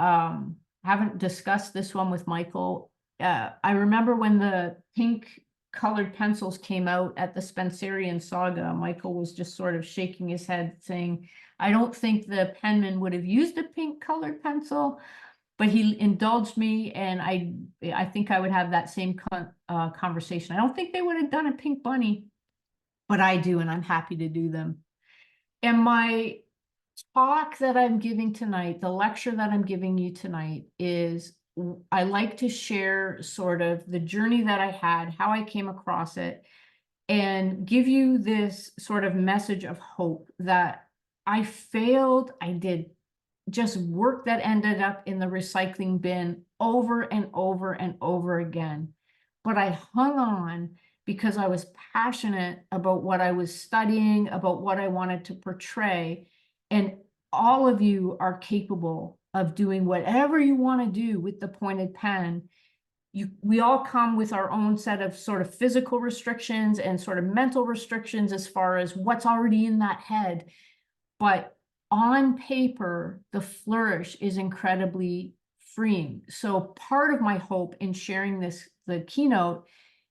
haven't discussed this one with Michael. I remember when the pink colored pencils came out at the Spencerian Saga, Michael was just sort of shaking his head saying, I don't think the penman would have used a pink colored pencil, but he indulged me, and I think I would have that same conversation. I don't think they would have done a pink bunny, but I do, and I'm happy to do them. And my talk that I'm giving tonight, the lecture that I'm giving you tonight, is I like to share sort of the journey that I had, how I came across it, and give you this sort of message of hope that I failed. I did just work that ended up in the recycling bin over and over and over again. But I hung on because I was passionate about what I was studying, about what I wanted to portray. And all of you are capable of doing whatever you want to do with the pointed pen. We all come with our own set of sort of physical restrictions and sort of mental restrictions as far as what's already in that head. But on paper, the flourish is incredibly freeing. So part of my hope in sharing the keynote,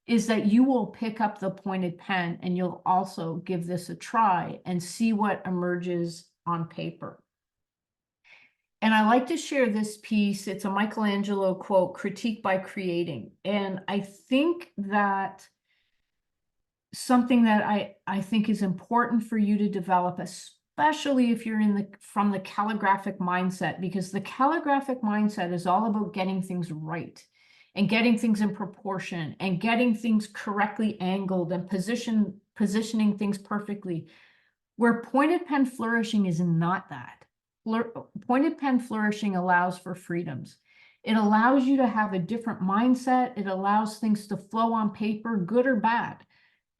is that you will pick up the pointed pen and you'll also give this a try and see what emerges on paper. And I like to share this piece. It's a Michelangelo quote, critique by creating. And I think that something that I think is important for you to develop, especially if you're from the calligraphic mindset, because the calligraphic mindset is all about getting things right and getting things in proportion and getting things correctly angled and positioning things perfectly. Where pointed pen flourishing is not that. Pointed pen flourishing allows for freedoms. It allows you to have a different mindset. It allows things to flow on paper, good or bad.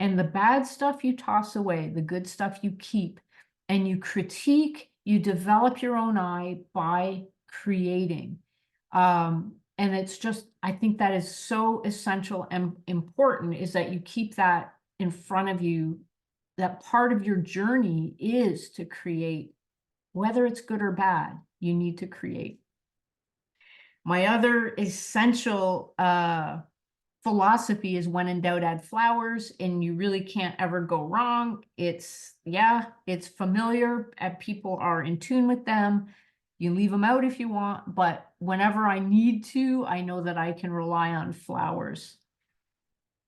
And the bad stuff you toss away, the good stuff you keep, and you critique, you develop your own eye by creating. And it's just, I think that is so essential and important, is that you keep that in front of you. That part of your journey is to create, whether it's good or bad, you need to create. My other essential philosophy is, when in doubt, add flowers, and you really can't ever go wrong. It's familiar, and people are in tune with them. You leave them out if you want, but whenever I need to, I know that I can rely on flowers.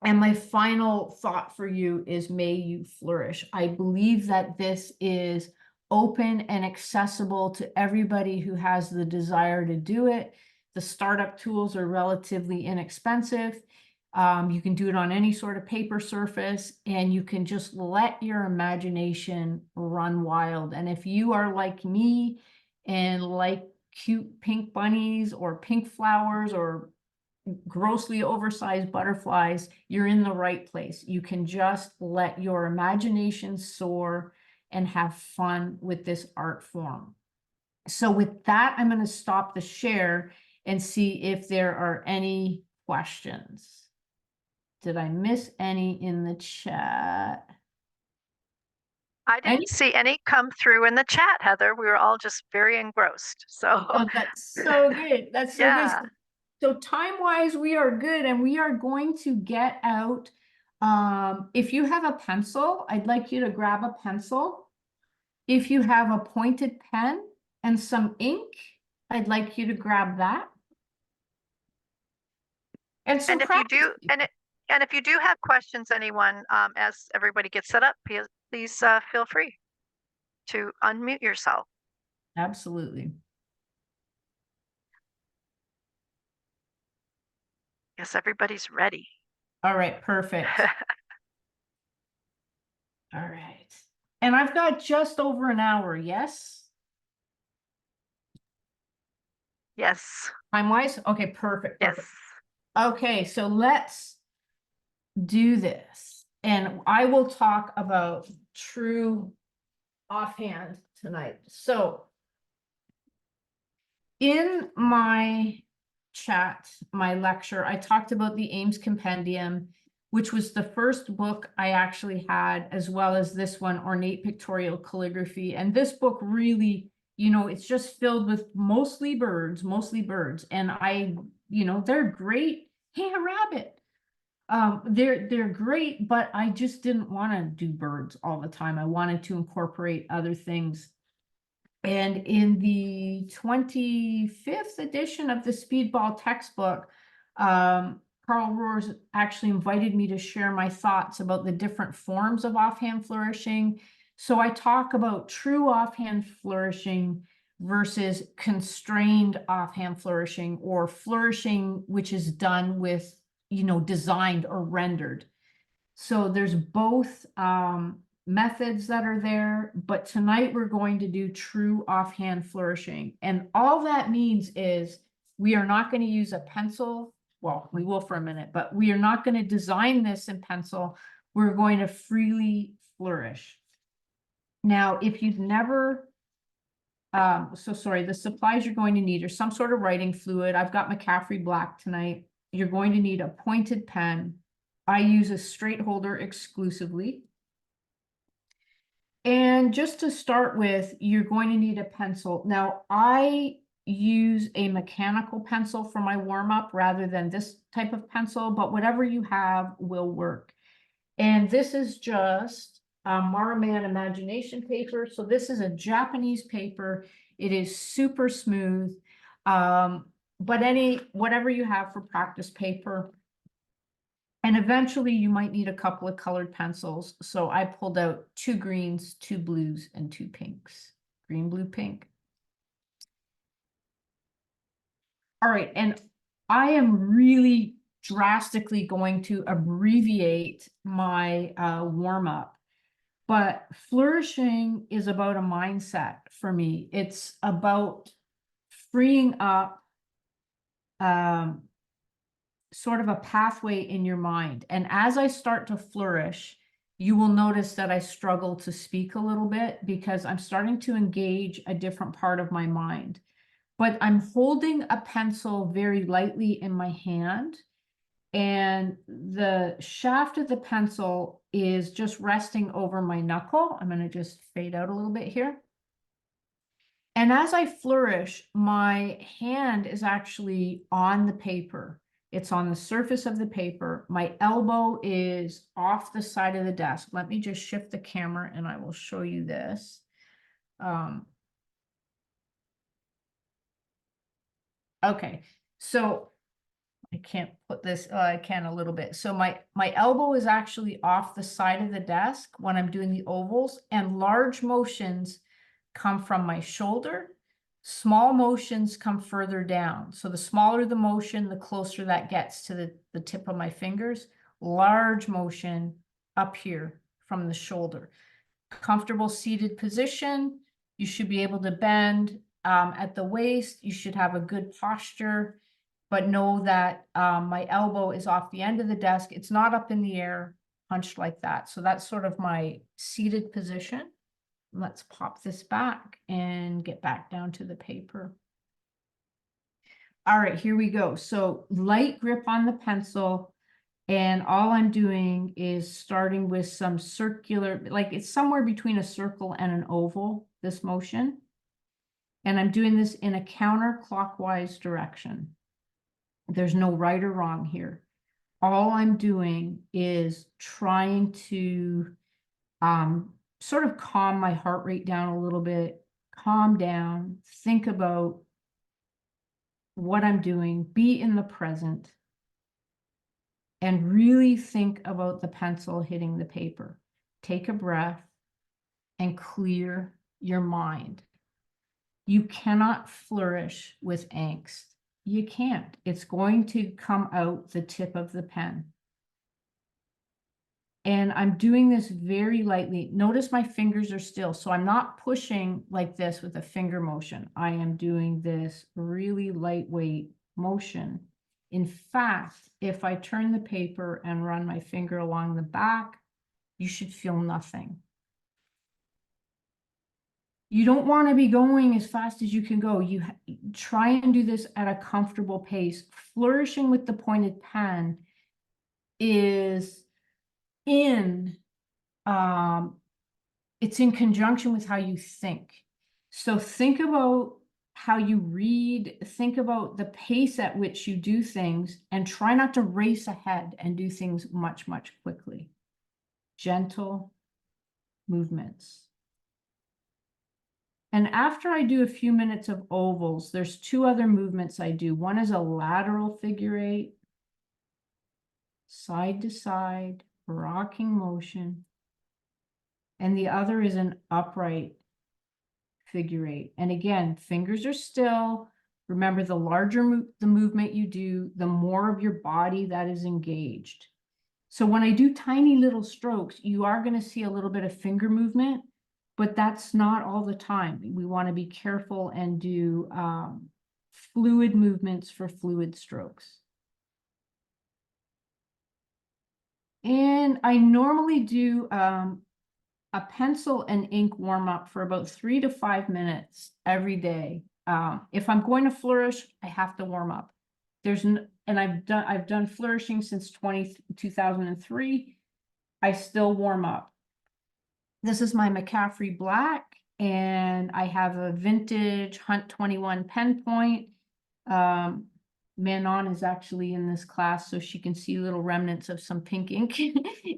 And my final thought for you is, may you flourish. I believe that this is open and accessible to everybody who has the desire to do it. The startup tools are relatively inexpensive. You can do it on any sort of paper surface, and you can just let your imagination run wild. And if you are like me and like cute pink bunnies or pink flowers or grossly oversized butterflies, you're in the right place. You can just let your imagination soar and have fun with this art form. So with that, I'm going to stop the share and see if there are any questions. Did I miss any in the chat? I didn't see any come through in the chat, Heather. We were all just very engrossed. So Oh, that's so good. That's so yeah. good. So time-wise, we are good, and we are going to get out. If you have a pencil, I'd like you to grab a pencil. If you have a pointed pen and some ink, I'd like you to grab that. And some if you practice. do, and if you do have questions, anyone, as everybody gets set up, please feel free to unmute yourself. Absolutely. Yes, everybody's ready. All right, perfect. All right. And I've got just over an hour, yes? Yes. Time-wise? Okay, perfect. Yes. Okay, so let's do this. And I will talk about true offhand tonight. So in my chat, my lecture, I talked about the Ames Compendium, which was the first book I actually had, as well as this one, Ornate Pictorial Calligraphy. And this book really, it's just filled with mostly birds. And they're great. Hey, a rabbit. They're great, but I just didn't want to do birds all the time. I wanted to incorporate other things. And in the 25th edition of the Speedball textbook, Carl Roars actually invited me to share my thoughts about the different forms of offhand flourishing. So I talk about true offhand flourishing versus constrained offhand flourishing, or flourishing which is done with, designed or rendered. So there's both methods that are there, but tonight we're going to do true offhand flourishing. And all that means is we are not going to use a pencil. Well, we will for a minute, but we are not going to design this in pencil. We're going to freely flourish. Now, if you've never, the supplies you're going to need are some sort of writing fluid. I've got McCaffrey Black tonight. You're going to need a pointed pen. I use a straight holder exclusively. And just to start with, you're going to need a pencil. Now, I use a mechanical pencil for my warm-up rather than this type of pencil, but whatever you have will work. And this is just Maraman Imagination paper. So this is a Japanese paper. It is super smooth. But whatever you have for practice paper. And eventually you might need a couple of colored pencils. So I pulled out 2 greens, 2 blues, and 2 pinks. Green, blue, pink. All right, and I am really drastically going to abbreviate my warm-up. But flourishing is about a mindset for me. It's about freeing up sort of a pathway in your mind. And as I start to flourish, you will notice that I struggle to speak a little bit because I'm starting to engage a different part of my mind. But I'm holding a pencil very lightly in my hand, and the shaft of the pencil is just resting over my knuckle. I'm going to just fade out a little bit here. And as I flourish, my hand is actually on the paper. It's on the surface of the paper. My elbow is off the side of the desk. Let me just shift the camera and I will show you this. Okay, so I can't put this, I can a little bit. So my elbow is actually off the side of the desk when I'm doing the ovals, and large motions come from my shoulder. Small motions come further down. So the smaller the motion, the closer that gets to the tip of my fingers. Large motion up here from the shoulder. Comfortable seated position. You should be able to bend at the waist. You should have a good posture, but know that my elbow is off the end of the desk. It's not up in the air, hunched like that. So that's sort of my seated position. Let's pop this back and get back down to the paper. All right, here we go. So light grip on the pencil. And all I'm doing is starting with some circular, like it's somewhere between a circle and an oval, this motion. And I'm doing this in a counterclockwise direction. There's no right or wrong here. All I'm doing is trying to sort of calm my heart rate down a little bit, calm down, think about what I'm doing, be in the present, and really think about the pencil hitting the paper. Take a breath and clear your mind. You cannot flourish with angst. You can't. It's going to come out the tip of the pen. And I'm doing this very lightly. Notice my fingers are still. So I'm not pushing like this with a finger motion. I am doing this really lightweight motion. In fact, if I turn the paper and run my finger along the back, you should feel nothing. You don't want to be going as fast as you can go. You try and do this at a comfortable pace. Flourishing with the pointed pen is it's in conjunction with how you think. So think about how you read, think about the pace at which you do things, and try not to race ahead and do things much, much quickly. Gentle movements. And after I do a few minutes of ovals, there's 2 other movements I do. One is a lateral figure 8, side to side, rocking motion. And the other is an upright figure 8. And again, fingers are still. Remember, the larger the movement you do, the more of your body that is engaged. So when I do tiny little strokes, you are going to see a little bit of finger movement, but that's not all the time. We want to be careful and do fluid movements for fluid strokes. And I normally do a pencil and ink warm up for about 3 to 5 minutes every day. If I'm going to flourish, I have to warm up. And I've done flourishing since 2003. I still warm up. This is my McCaffrey Black, and I have a vintage Hunt 21 pen point. Manon is actually in this class, so she can see little remnants of some pink ink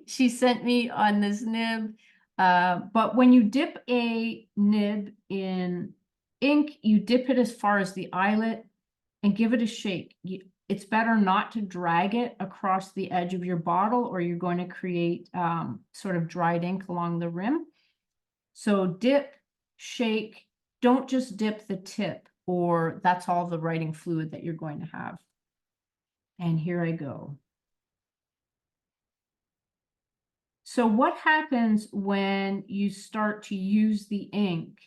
she sent me on this nib. But when you dip a nib in ink, you dip it as far as the eyelet and give it a shake. It's better not to drag it across the edge of your bottle, or you're going to create sort of dried ink along the rim. So dip, shake, don't just dip the tip, or that's all the writing fluid that you're going to have. And here I go. So what happens when you start to use the ink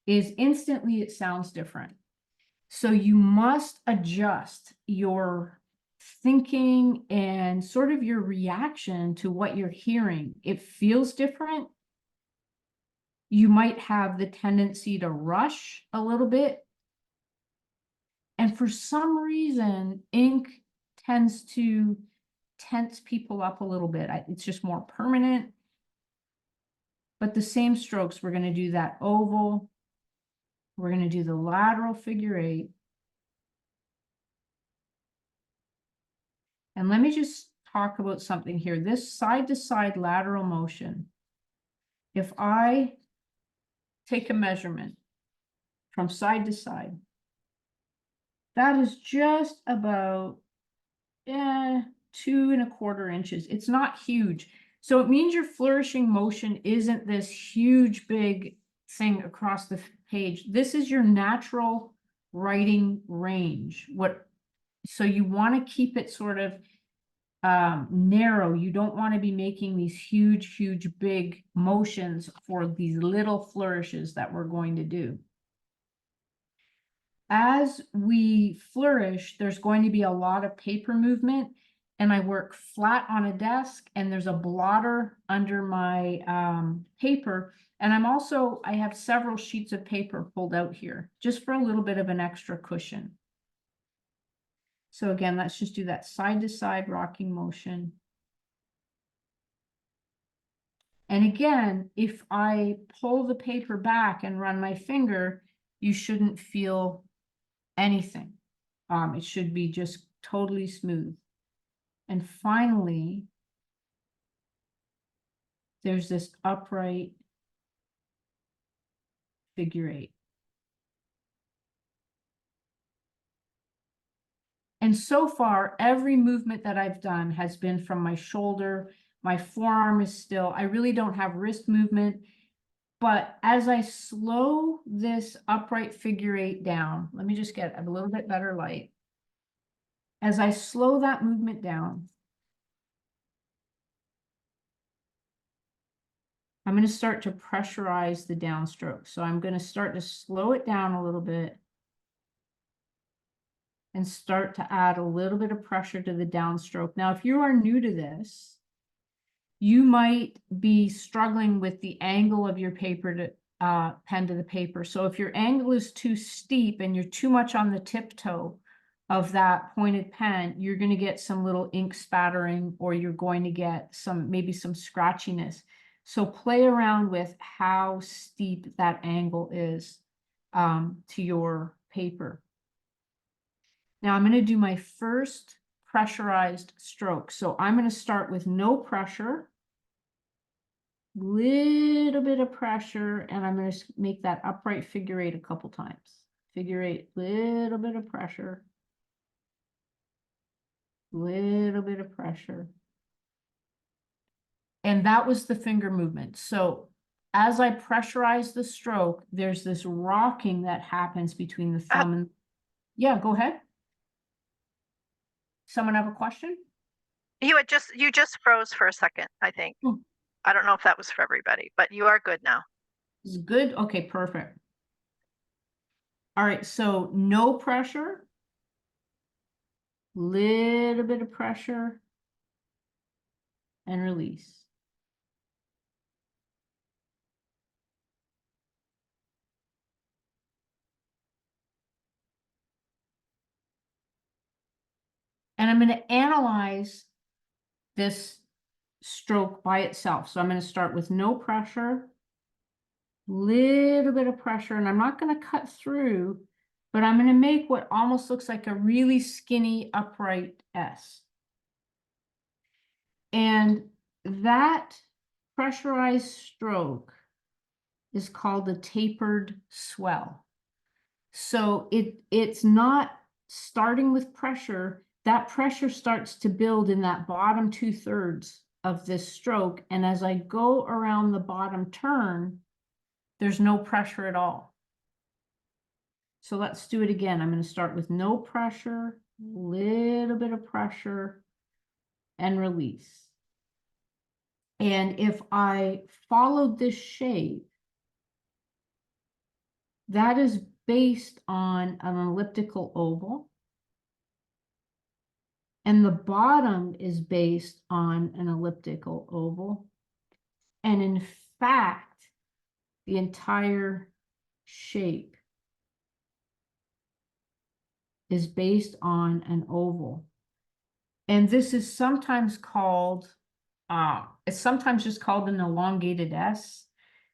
is instantly it sounds different. So you must adjust your thinking and sort of your reaction to what you're hearing. It feels different. You might have the tendency to rush a little bit. And for some reason, ink tends to tense people up a little bit. It's just more permanent. But the same strokes, we're going to do that oval. We're going to do the lateral figure 8. And let me just talk about something here. This side-to-side lateral motion, if I take a measurement from side to side, that is just about 2¼ inches. It's not huge. So it means your flourishing motion isn't this huge, big thing across the page. This is your natural writing range. So you want to keep it sort of narrow. You don't want to be making these huge, big motions for these little flourishes that we're going to do. As we flourish, there's going to be a lot of paper movement, and I work flat on a desk, and there's a blotter under my paper. And I have several sheets of paper pulled out here just for a little bit of an extra cushion. So again, let's just do that side-to-side rocking motion. And again, if I pull the paper back and run my finger, you shouldn't feel anything. It should be just totally smooth. And finally, there's this upright figure 8. And so far, every movement that I've done has been from my shoulder. My forearm is still, I really don't have wrist movement. But as I slow this upright figure 8 down, let me just get a little bit better light. As I slow that movement down, I'm going to start to pressurize the downstroke. So I'm going to start to slow it down a little bit and start to add a little bit of pressure to the downstroke. Now, if you are new to this, you might be struggling with the angle of your paper to pen to the paper. So if your angle is too steep and you're too much on the tiptoe of that pointed pen, you're going to get some little ink spattering, or you're going to get maybe some scratchiness. So play around with how steep that angle is to your paper. Now I'm going to do my first pressurized stroke. So I'm going to start with no pressure, little bit of pressure, and I'm going to make that upright figure 8 a couple times. Figure 8, little bit of pressure, little bit of pressure. And that was the finger movement. So as I pressurize the stroke, there's this rocking that happens between the thumb and... Yeah, go ahead. Someone have a question? You just froze for a second, I think. I don't know if that was for everybody, but you are good now. Is good? Okay, perfect. All right, so no pressure, little bit of pressure, and release. And I'm going to analyze this stroke by itself. So I'm going to start with no pressure, little bit of pressure, and I'm not going to cut through, but I'm going to make what almost looks like a really skinny upright S. And that pressurized stroke is called a tapered swell. So it's not starting with pressure. That pressure starts to build in that bottom 2/3 of this stroke. And as I go around the bottom turn, there's no pressure at all. So let's do it again. I'm going to start with no pressure, little bit of pressure, and release. And if I followed this shape, that is based on an elliptical oval. And the bottom is based on an elliptical oval. And in fact, the entire shape is based on an oval. And this is sometimes called, it's sometimes just called an elongated S,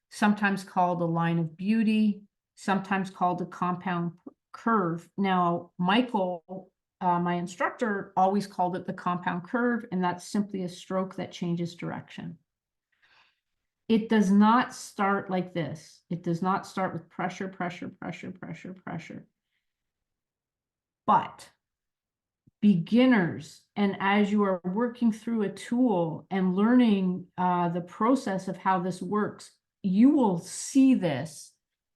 sometimes called a line of beauty, sometimes called a compound curve. Now, Michael, my instructor, always called it the compound curve, and that's simply a stroke that changes direction. It does not start like this. It does not start with pressure, pressure, pressure, pressure, pressure. But beginners, and as you are working through a tool and learning the process of how this works, you will see this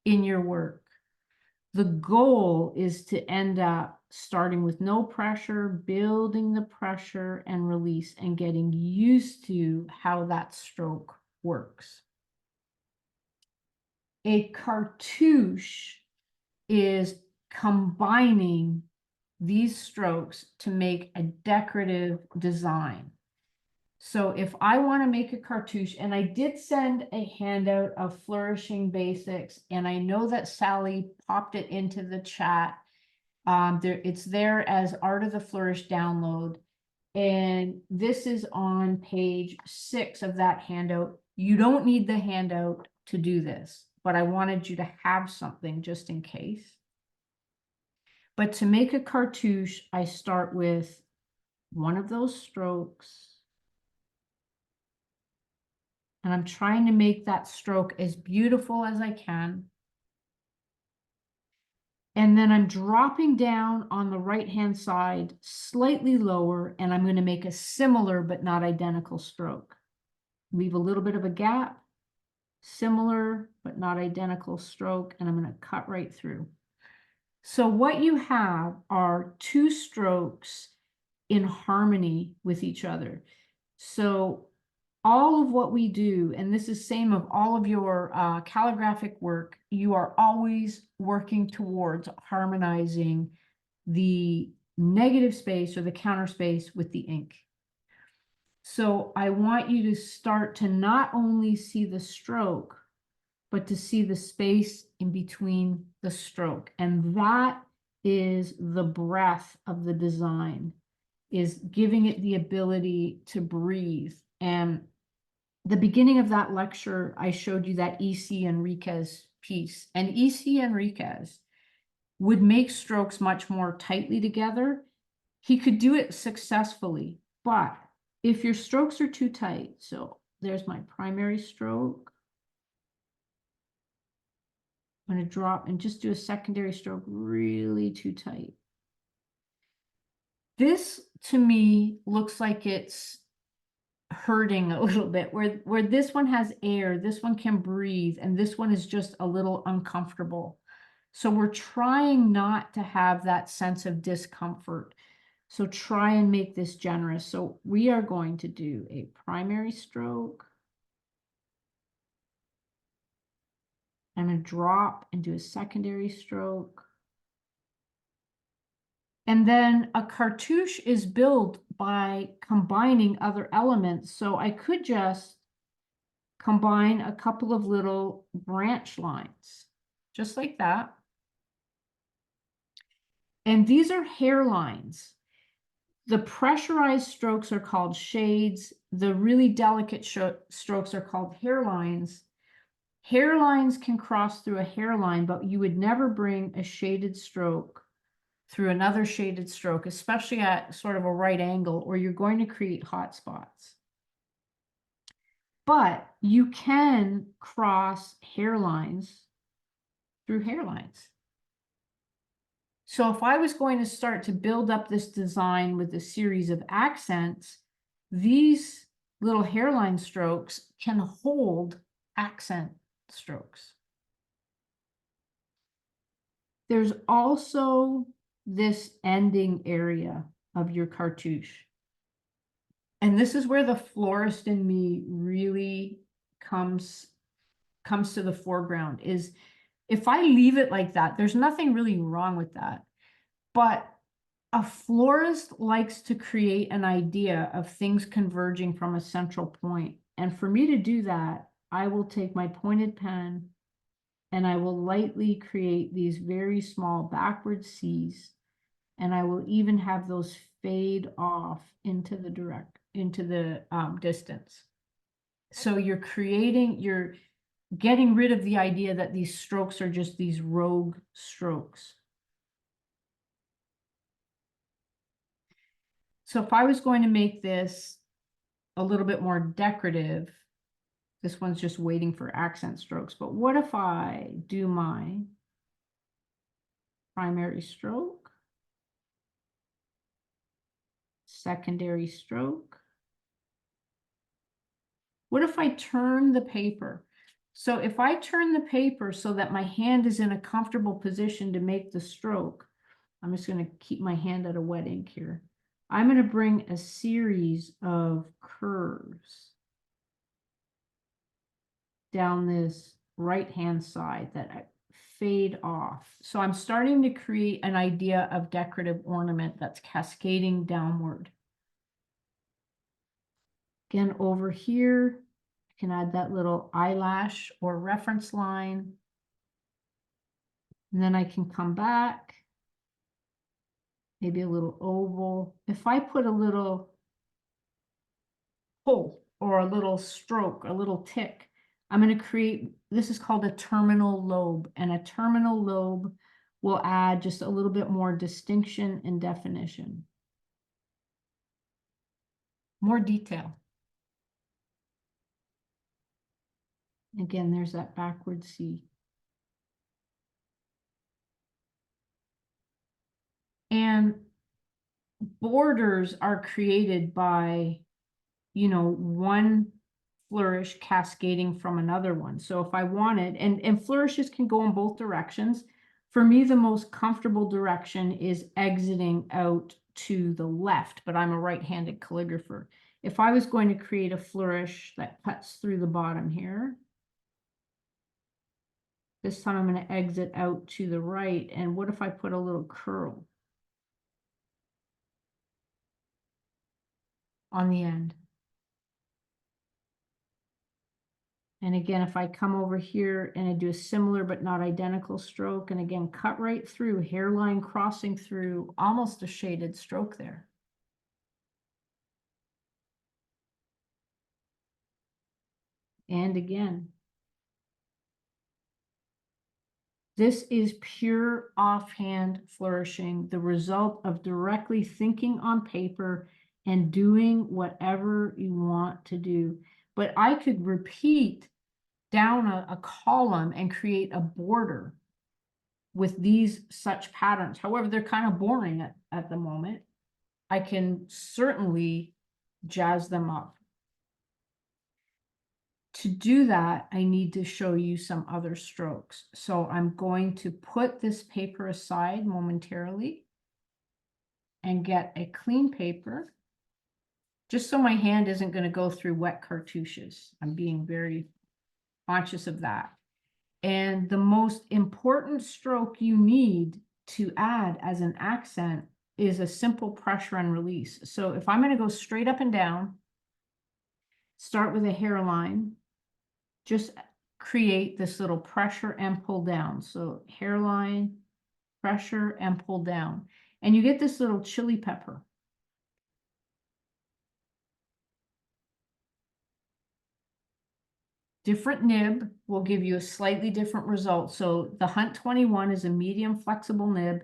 in your work. The goal is to end up starting with no pressure, building the pressure and release, and getting used to how that stroke works. A cartouche is combining these strokes to make a decorative design. So if I want to make a cartouche, and I did send a handout of Flourishing Basics, and I know that Sally popped it into the chat. It's there as Art of the Flourish download. And this is on page 6 of that handout. You don't need the handout to do this, but I wanted you to have something just in case. But to make a cartouche, I start with one of those strokes. And I'm trying to make that stroke as beautiful as I can. And then I'm dropping down on the right-hand side, slightly lower, and I'm going to make a similar but not identical stroke. Leave a little bit of a gap, similar but not identical stroke, and I'm going to cut right through. So what you have are two strokes in harmony with each other. So all of what we do, and this is same of all of your calligraphic work, you are always working towards harmonizing the negative space or the counter space with the ink. So I want you to start to not only see the stroke, but to see the space in between the stroke. And that is the breath of the design, is giving it the ability to breathe. And the beginning of that lecture, I showed you that E.C. Enriquez piece. And E.C. Enriquez would make strokes much more tightly together. He could do it successfully, but if your strokes are too tight, so there's my primary stroke. I'm going to drop and just do a secondary stroke really too tight. This, to me, looks like it's hurting a little bit, where this one has air, this one can breathe, and this one is just a little uncomfortable. So we're trying not to have that sense of discomfort. So try and make this generous. So we are going to do a primary stroke. I'm going to drop and do a secondary stroke. And then a cartouche is built by combining other elements. So I could just combine a couple of little branch lines, just like that. And these are hairlines. The pressurized strokes are called shades. The really delicate strokes are called hairlines. Hairlines can cross through a hairline, but you would never bring a shaded stroke through another shaded stroke, especially at sort of a right angle, or you're going to create hot spots. But you can cross hairlines through hairlines. So if I was going to start to build up this design with a series of accents, these little hairline strokes can hold accent strokes. There's also this ending area of your cartouche. And this is where the florist in me really comes to the foreground, is if I leave it like that, there's nothing really wrong with that. But a florist likes to create an idea of things converging from a central point. And for me to do that, I will take my pointed pen and I will lightly create these very small backward C's. And I will even have those fade off into the distance. So you're getting rid of the idea that these strokes are just these rogue strokes. So if I was going to make this a little bit more decorative, this one's just waiting for accent strokes. But what if I do my primary stroke, secondary stroke? What if I turn the paper? So if I turn the paper so that my hand is in a comfortable position to make the stroke, I'm just going to keep my hand at a wet ink here. I'm going to bring a series of curves down this right-hand side that fade off. So I'm starting to create an idea of decorative ornament that's cascading downward. Again, over here, I can add that little eyelash or reference line. And then I can come back, maybe a little oval. If I put a little pull or a little stroke, a little tick, I'm going to create, this is called a terminal lobe, and a terminal lobe will add just a little bit more distinction and definition. More detail. Again, there's that backward C. And borders are created by, one flourish cascading from another one. So if I wanted, and flourishes can go in both directions. For me, the most comfortable direction is exiting out to the left, but I'm a right-handed calligrapher. If I was going to create a flourish that cuts through the bottom here, this time I'm going to exit out to the right. And what if I put a little curl on the end? And again, if I come over here and I do a similar but not identical stroke, and again, cut right through, hairline crossing through, almost a shaded stroke there. And again, this is pure offhand flourishing, the result of directly thinking on paper and doing whatever you want to do. But I could repeat down a column and create a border with these such patterns. However, they're kind of boring at the moment. I can certainly jazz them up. To do that, I need to show you some other strokes. So I'm going to put this paper aside momentarily and get a clean paper, just so my hand isn't going to go through wet cartouches. I'm being very conscious of that. And the most important stroke you need to add as an accent is a simple pressure and release. So if I'm going to go straight up and down, start with a hairline, just create this little pressure and pull down. So hairline, pressure, and pull down. And you get this little chili pepper. Different nib will give you a slightly different result. So the Hunt 21 is a medium flexible nib.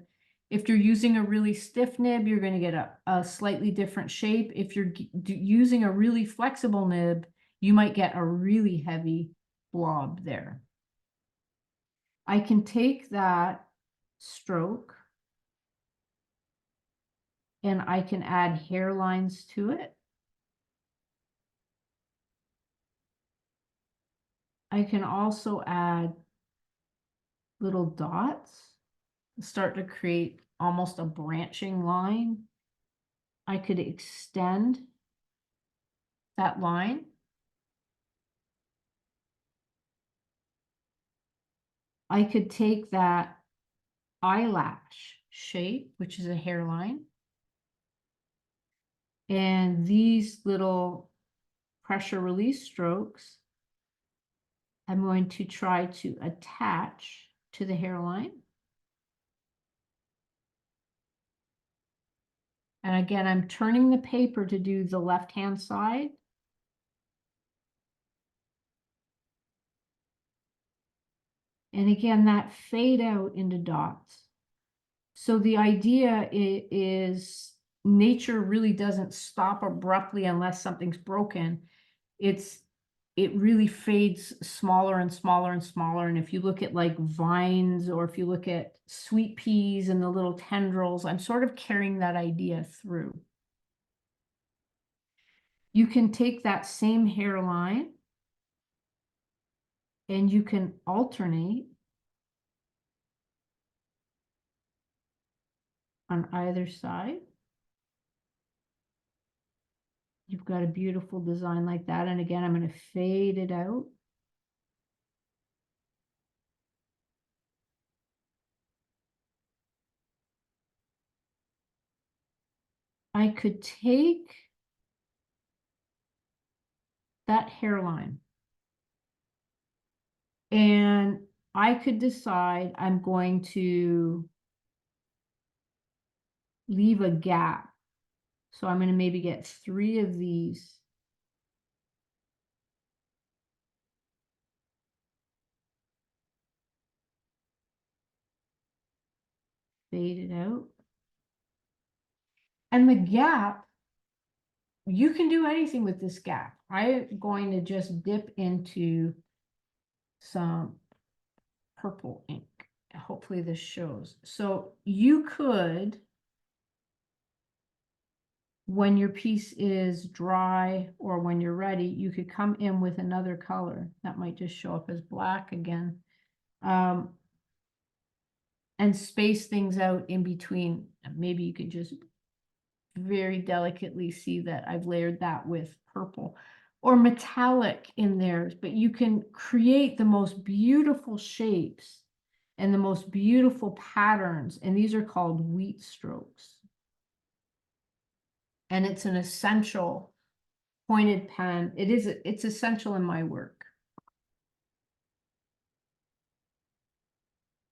If you're using a really stiff nib, you're going to get a slightly different shape. If you're using a really flexible nib, you might get a really heavy blob there. I can take that stroke and I can add hairlines to it. I can also add little dots, start to create almost a branching line. I could extend that line. I could take that eyelash shape, which is a hairline, and these little pressure release strokes, I'm going to try to attach to the hairline. And again, I'm turning the paper to do the left-hand side. And again, that fade out into dots. So the idea is nature really doesn't stop abruptly unless something's broken. It really fades smaller and smaller and smaller. And if you look at like vines, or if you look at sweet peas and the little tendrils, I'm sort of carrying that idea through. You can take that same hairline and you can alternate on either side. You've got a beautiful design like that. And again, I'm going to fade it out. I could take that hairline and I could decide I'm going to leave a gap. So I'm going to maybe get 3 of these. Fade it out. And the gap, you can do anything with this gap. I'm going to just dip into some purple ink. Hopefully this shows. So you could, when your piece is dry or when you're ready, you could come in with another color. That might just show up as black again. And space things out in between. Maybe you could just very delicately see that I've layered that with purple or metallic in there, but you can create the most beautiful shapes and the most beautiful patterns. And these are called wheat strokes. And it's an essential pointed pen. It's essential in my work.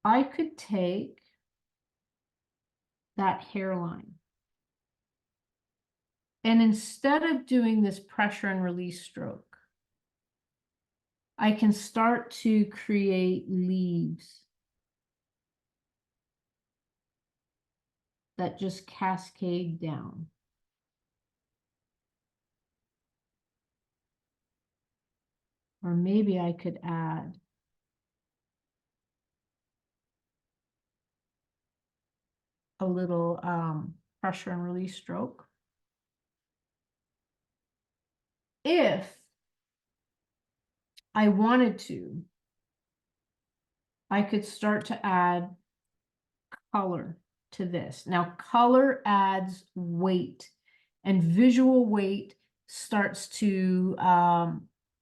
I could take that hairline, and instead of doing this pressure and release stroke, I can start to create leaves that just cascade down. Or maybe I could add a little pressure and release stroke. If I wanted to, I could start to add color to this. Now, color adds weight, and visual weight starts to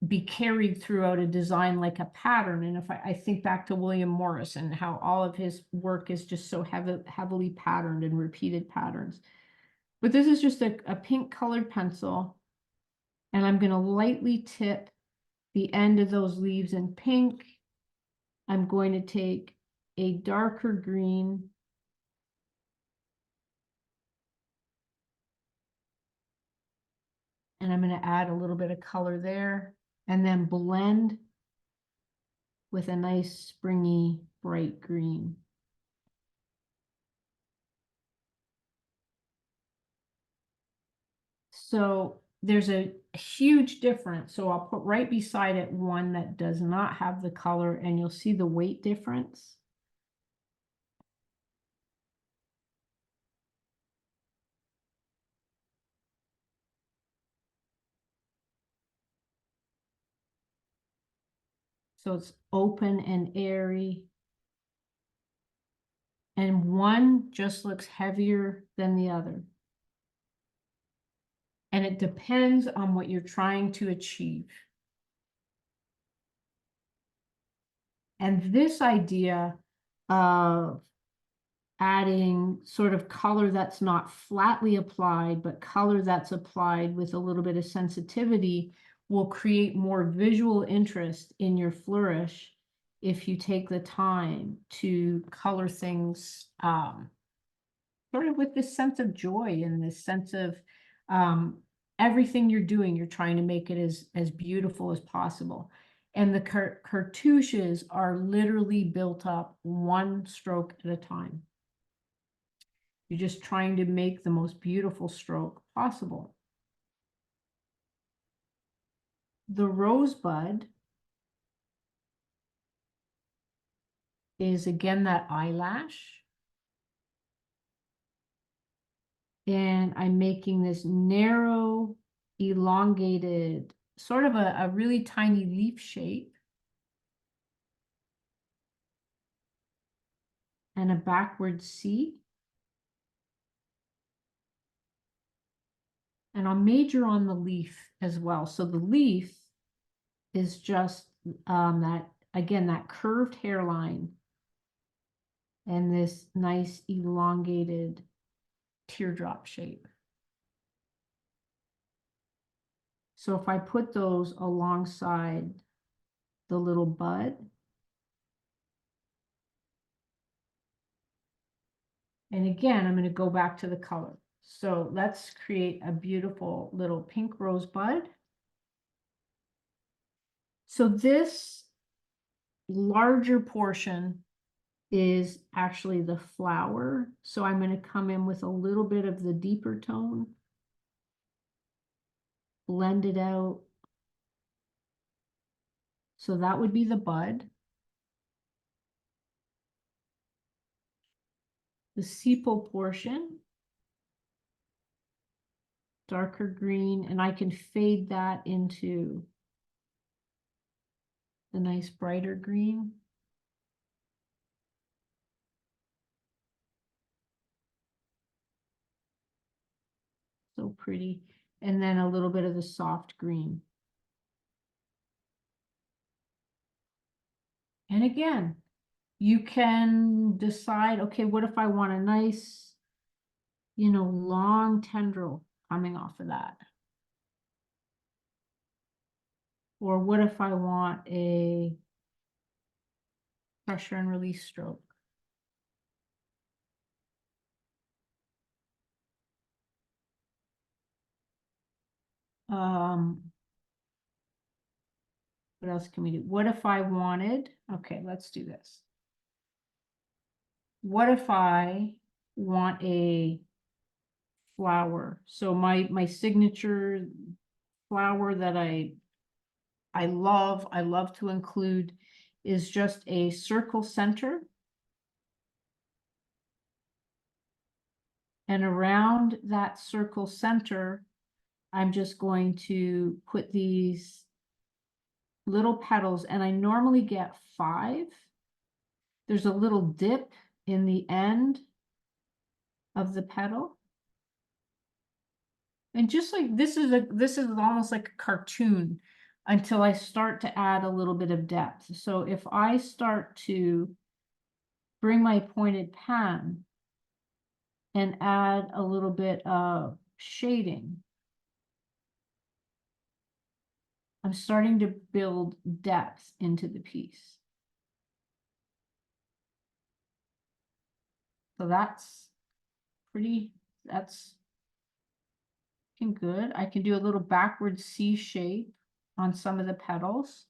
be carried throughout a design like a pattern. And if I think back to William Morris and how all of his work is just so heavily patterned and repeated patterns. But this is just a pink colored pencil, and I'm going to lightly tip the end of those leaves in pink. I'm going to take a darker green and I'm going to add a little bit of color there, and then blend with a nice springy bright green. So there's a huge difference. So I'll put right beside it one that does not have the color, and you'll see the weight difference. So it's open and airy. And one just looks heavier than the other. And it depends on what you're trying to achieve. And this idea of adding sort of color that's not flatly applied, but color that's applied with a little bit of sensitivity will create more visual interest in your flourish if you take the time to color things sort of with this sense of joy and this sense of everything you're doing, you're trying to make it as beautiful as possible. And the cartouches are literally built up one stroke at a time. You're just trying to make the most beautiful stroke possible. The rosebud is again that eyelash. And I'm making this narrow, elongated, sort of a really tiny leaf shape. And a backward C. And I'll major on the leaf as well. So the leaf is just that, again, that curved hairline and this nice elongated teardrop shape. So if I put those alongside the little bud, and again, I'm going to go back to the color. So let's create a beautiful little pink rosebud. So this larger portion is actually the flower. So I'm going to come in with a little bit of the deeper tone, blend it out. So that would be the bud. The sepal portion, darker green, and I can fade that into the nice brighter green. So pretty. And then a little bit of the soft green. And again, you can decide, okay, what if I want a nice, long tendril coming off of that? Or what if I want a pressure and release stroke? What else can we do? What if I wanted, okay, let's do this. What if I want a flower? So my signature flower that I love to include is just a circle center. And around that circle center, I'm just going to put these little petals, and I normally get 5. There's a little dip in the end of the petal. And just like this is almost like a cartoon until I start to add a little bit of depth. So if I start to bring my pointed pen and add a little bit of shading, I'm starting to build depth into the piece. So that's looking good. I can do a little backward C shape on some of the petals.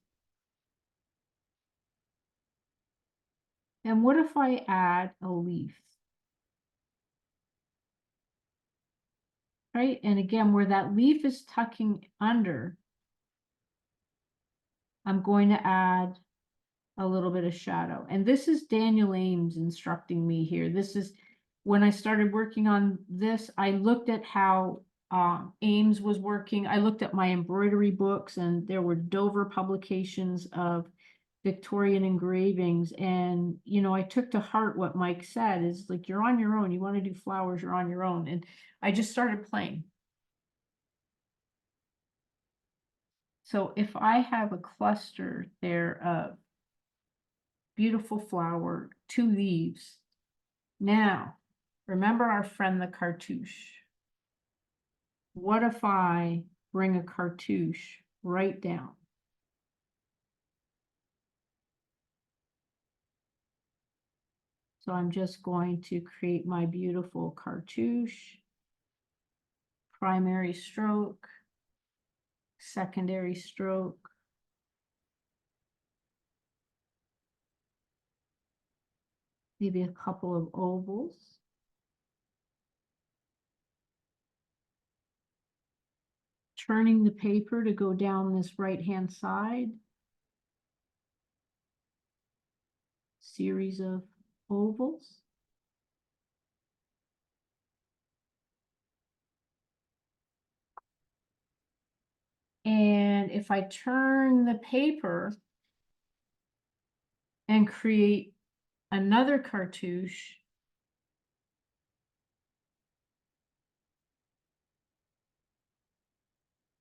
And what if I add a leaf? Right, and again, where that leaf is tucking under, I'm going to add a little bit of shadow. And this is Daniel Ames instructing me here. This is when I started working on this, I looked at how Ames was working. I looked at my embroidery books, and there were Dover publications of Victorian engravings. And, you know, I took to heart what Mike said, is like, you're on your own. You want to do flowers, you're on your own. And I just started playing. So if I have a cluster there of beautiful flower, 2 leaves. Now, remember our friend the cartouche. What if I bring a cartouche right down? So I'm just going to create my beautiful cartouche, primary stroke, secondary stroke, maybe a couple of ovals. Turning the paper to go down this right-hand side. Series of ovals. And if I turn the paper and create another cartouche,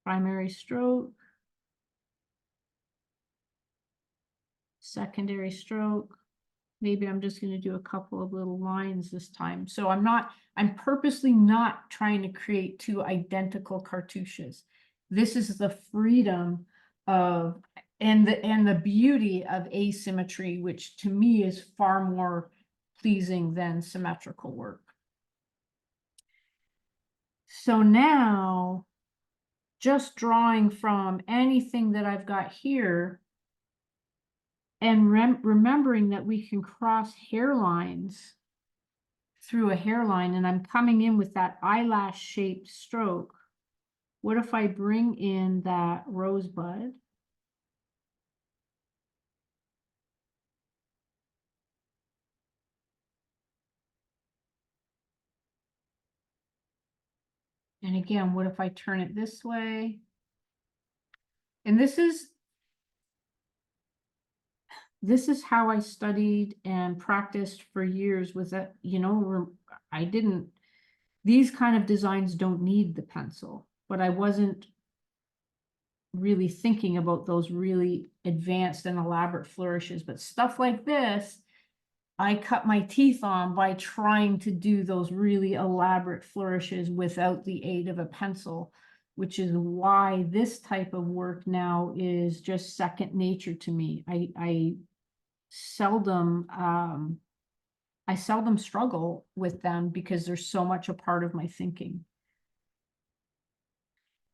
primary stroke, secondary stroke, maybe I'm just going to do a couple of little lines this time. So I'm purposely not trying to create 2 identical cartouches. This is the freedom of, and the beauty of asymmetry, which to me is far more pleasing than symmetrical work. So now, just drawing from anything that I've got here, and remembering that we can cross hairlines through a hairline, and I'm coming in with that eyelash shaped stroke. What if I bring in that rosebud? And again, what if I turn it this way? And this is how I studied and practiced for years with that, you know, these kind of designs don't need the pencil, but I wasn't really thinking about those really advanced and elaborate flourishes. But stuff like this, I cut my teeth on by trying to do those really elaborate flourishes without the aid of a pencil, which is why this type of work now is just second nature to me. I seldom struggle with them because they're so much a part of my thinking.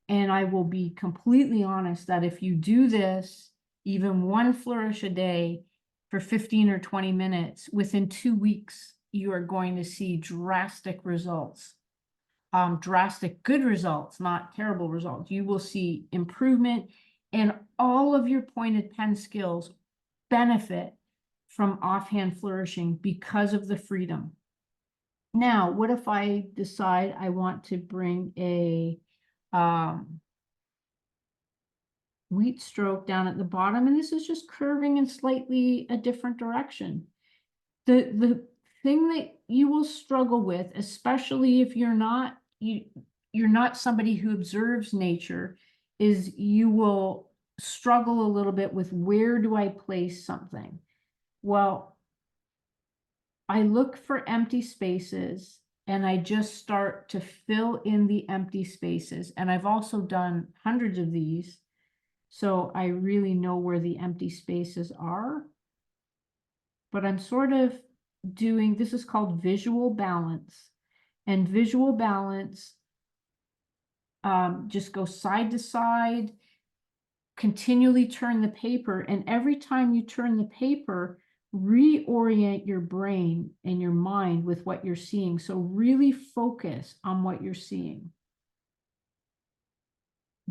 And I will be completely honest that if you do this, even 1 flourish a day for 15 or 20 minutes, within 2 weeks, you are going to see drastic results. Drastic good results, not terrible results. You will see improvement, and all of your pointed pen skills benefit from offhand flourishing because of the freedom. Now, what if I decide I want to bring a wheat stroke down at the bottom, and this is just curving in slightly a different direction? The thing that you will struggle with, especially if you're not somebody who observes nature, is you will struggle a little bit with, where do I place something? Well, I look for empty spaces and I just start to fill in the empty spaces. And I've also done hundreds of these, so I really know where the empty spaces are. But I'm sort of doing, this is called visual balance. And visual balance, just go side to side, continually turn the paper. And every time you turn the paper, reorient your brain and your mind with what you're seeing. So really focus on what you're seeing.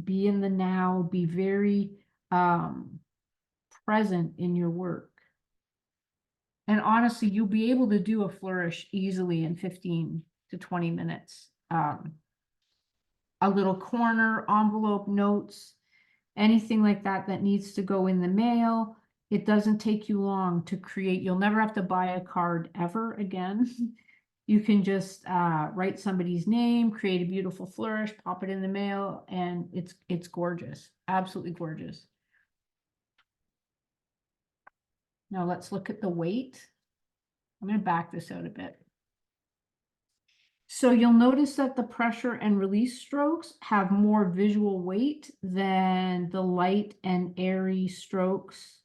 Be in the now, be very present in your work. And honestly, you'll be able to do a flourish easily in 15 to 20 minutes. A little corner, envelope, notes, anything like that that needs to go in the mail. It doesn't take you long to create. You'll never have to buy a card ever again. You can just write somebody's name, create a beautiful flourish, pop it in the mail, and it's gorgeous. Absolutely gorgeous. Now let's look at the weight. I'm going to back this out a bit. So you'll notice that the pressure and release strokes have more visual weight than the light and airy strokes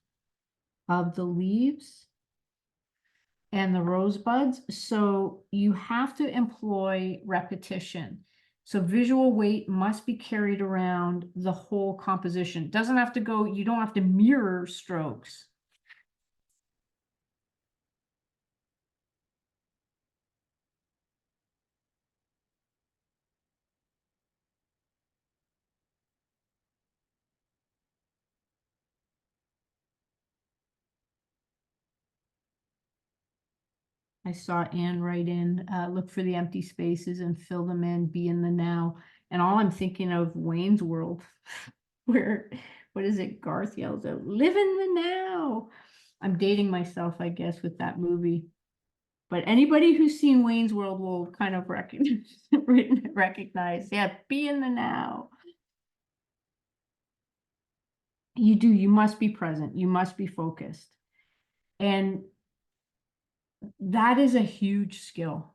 of the leaves and the rosebuds. So you have to employ repetition. So visual weight must be carried around the whole composition. It doesn't have to go, you don't have to mirror strokes. I saw Anne write in, look for the empty spaces and fill them in, be in the now. And all I'm thinking of Wayne's World, where, what is it? Garth yells out, live in the now. I'm dating myself, I guess, with that movie. But anybody who's seen Wayne's World will kind of recognize, yeah, be in the now. You must be present. You must be focused. And that is a huge skill.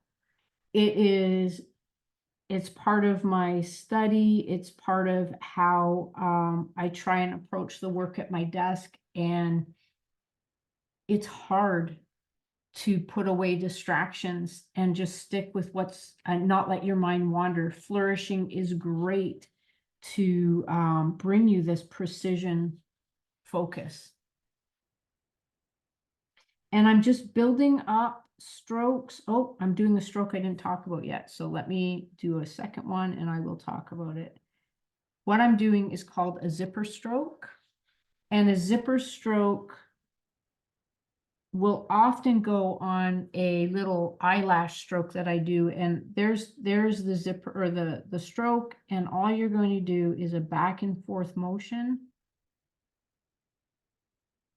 It's part of my study. It's part of how I try and approach the work at my desk. And it's hard to put away distractions and just stick with what's and not let your mind wander. Flourishing is great to bring you this precision focus. And I'm just building up strokes. Oh, I'm doing the stroke I didn't talk about yet. So let me do a second one and I will talk about it. What I'm doing is called a zipper stroke. And a zipper stroke will often go on a little eyelash stroke that I do. And there's the zipper or the stroke. And all you're going to do is a back and forth motion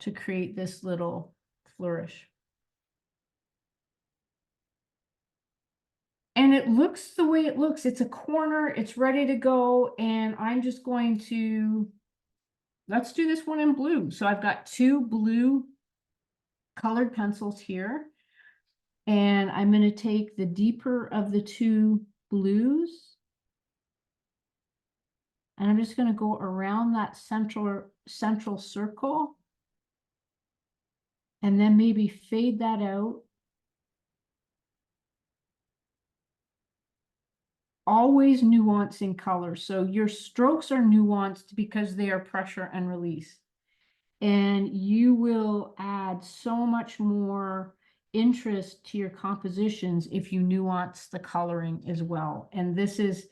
to create this little flourish. And it looks the way it looks. It's a corner, it's ready to go. And I'm just going to, let's do this one in blue. So I've got 2 blue colored pencils here. And I'm going to take the deeper of the 2 blues. And I'm just going to go around that central circle. And then maybe fade that out. Always nuancing color. So your strokes are nuanced because they are pressure and release. And you will add so much more interest to your compositions if you nuance the coloring as well. And this is,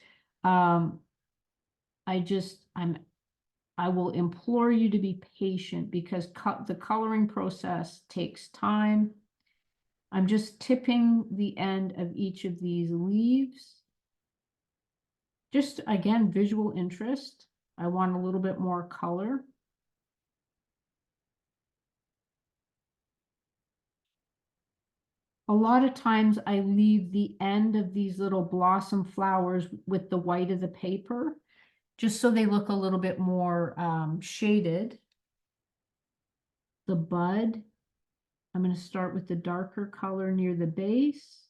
I will implore you to be patient because the coloring process takes time. I'm just tipping the end of each of these leaves. Just again, visual interest. I want a little bit more color. A lot of times I leave the end of these little blossom flowers with the white of the paper, just so they look a little bit more shaded. The bud, I'm going to start with the darker color near the base.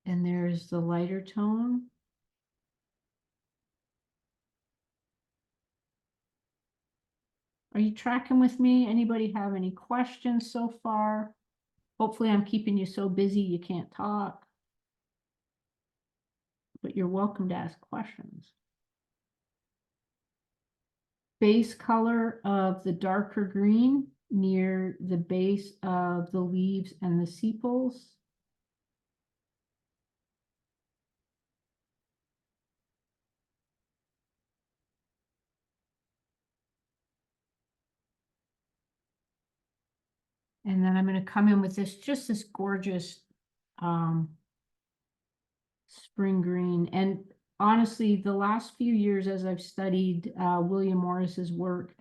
And there's the lighter tone. Are you tracking with me? Anybody have any questions so far? Hopefully I'm keeping you so busy you can't talk. But you're welcome to ask questions. Base color of the darker green near the base of the leaves and the sepals. And then I'm going to come in with just this gorgeous spring green. And honestly, the last few years as I've studied William Morris's work,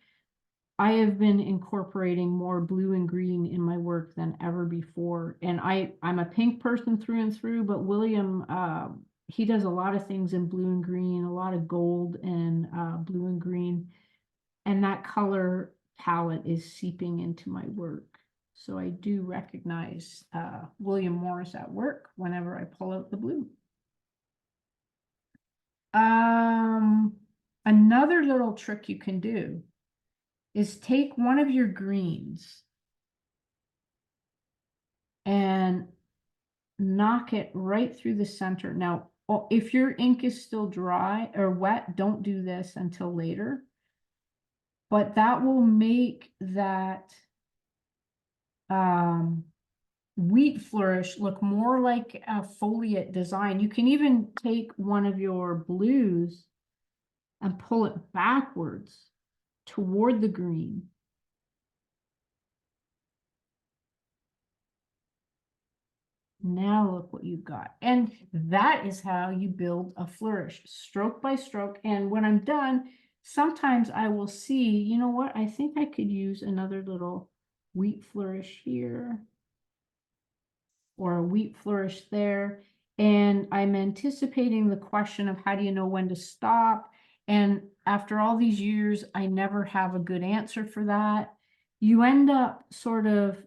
I have been incorporating more blue and green in my work than ever before. And I'm a pink person through and through, but William, he does a lot of things in blue and green, a lot of gold and blue and green. And that color palette is seeping into my work. So I do recognize William Morris at work whenever I pull out the blue. Another little trick you can do is take one of your greens and knock it right through the center. Now, if your ink is still dry or wet, don't do this until later. But that will make that wheat flourish look more like a foliate design. You can even take one of your blues and pull it backwards toward the green. Now look what you've got. And that is how you build a flourish, stroke by stroke. And when I'm done, sometimes I will see, you know what, I think I could use another little wheat flourish here or a wheat flourish there. And I'm anticipating the question of how do you know when to stop? And after all these years, I never have a good answer for that. You end up sort of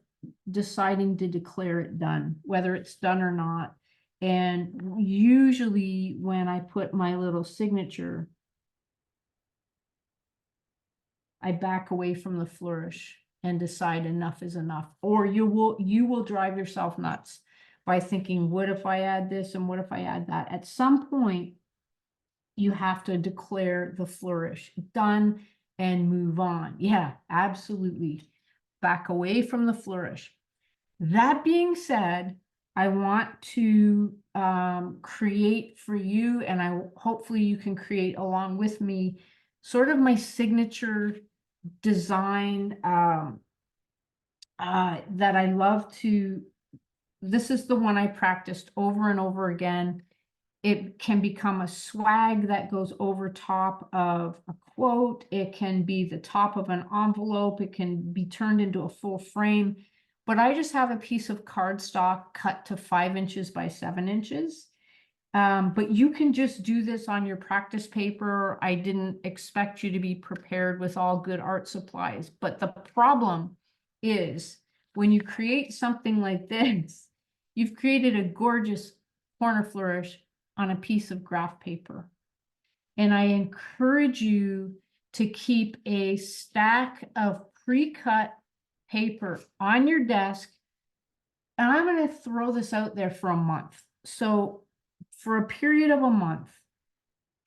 deciding to declare it done, whether it's done or not. And usually when I put my little signature, I back away from the flourish and decide enough is enough. Or you will drive yourself nuts by thinking, what if I add this and what if I add that? At some point, you have to declare the flourish done and move on. Yeah, absolutely. Back away from the flourish. That being said, I want to create for you, and hopefully you can create along with me, sort of my signature design that I love to. This is the one I practiced over and over again. It can become a swag that goes over top of a quote. It can be the top of an envelope. It can be turned into a full frame. But I just have a piece of cardstock cut to 5 inches by 7 inches. But you can just do this on your practice paper. I didn't expect you to be prepared with all good art supplies. But the problem is when you create something like this, you've created a gorgeous corner flourish on a piece of graph paper. And I encourage you to keep a stack of pre-cut paper on your desk. And I'm going to throw this out there for a month. So for a period of a month,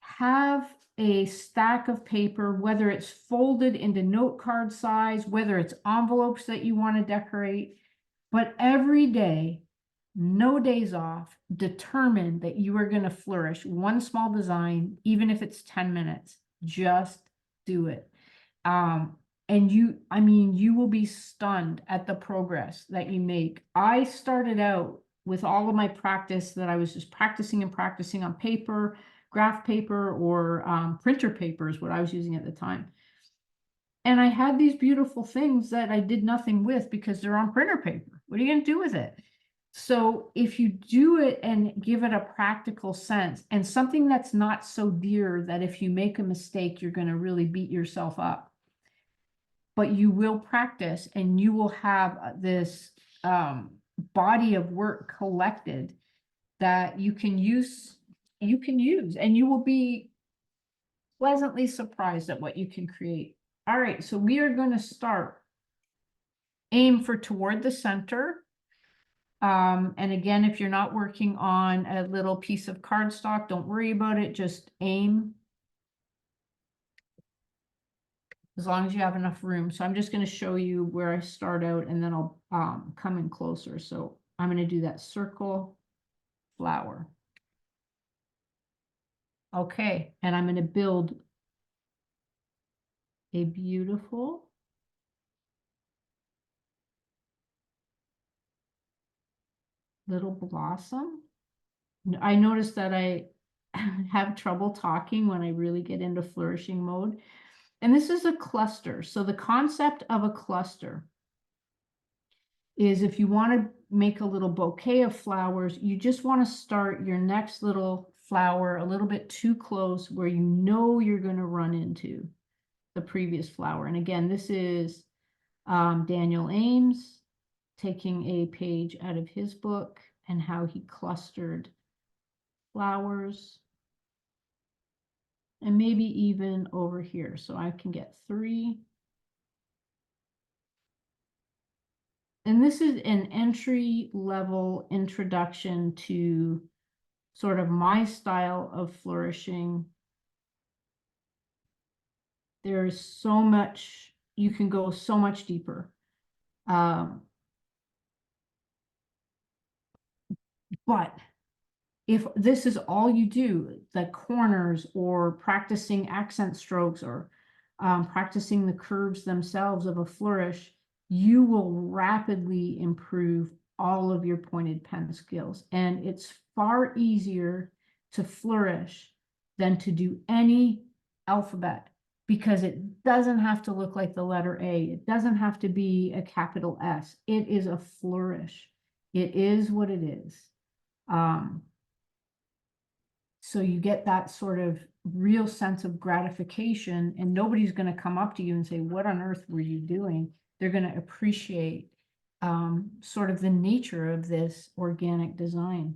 have a stack of paper, whether it's folded into note card size, whether it's envelopes that you want to decorate, but every day, no days off, determine that you are going to flourish one small design, even if it's 10 minutes. Just do it. And you will be stunned at the progress that you make. I started out with all of my practice that I was just practicing and practicing on paper, graph paper, or printer paper is what I was using at the time. And I had these beautiful things that I did nothing with because they're on printer paper. What are you going to do with it? So if you do it and give it a practical sense and something that's not so dear that if you make a mistake, you're going to really beat yourself up. But you will practice and you will have this body of work collected that you can use, and you will be pleasantly surprised at what you can create. All right, so we are going to start. Aim for toward the center. And again, if you're not working on a little piece of cardstock, don't worry about it, just aim. As long as you have enough room. So I'm just going to show you where I start out and then I'll come in closer. So I'm going to do that circle, flower. Okay, and I'm going to build a beautiful little blossom. I noticed that I have trouble talking when I really get into flourishing mode. And this is a cluster. So the concept of a cluster is if you want to make a little bouquet of flowers, you just want to start your next little flower a little bit too close where you know you're going to run into the previous flower. And again, this is Daniel Ames taking a page out of his book and how he clustered flowers. And maybe even over here. So I can get 3. And this is an entry level introduction to sort of my style of flourishing. There's so much, you can go so much deeper. But if this is all you do, the corners or practicing accent strokes or practicing the curves themselves of a flourish, you will rapidly improve all of your pointed pen skills. And it's far easier to flourish than to do any alphabet because it doesn't have to look like the letter A. It doesn't have to be a capital S. It is a flourish. It is what it is. So you get that sort of real sense of gratification, and nobody's going to come up to you and say, what on earth were you doing? They're going to appreciate sort of the nature of this organic design.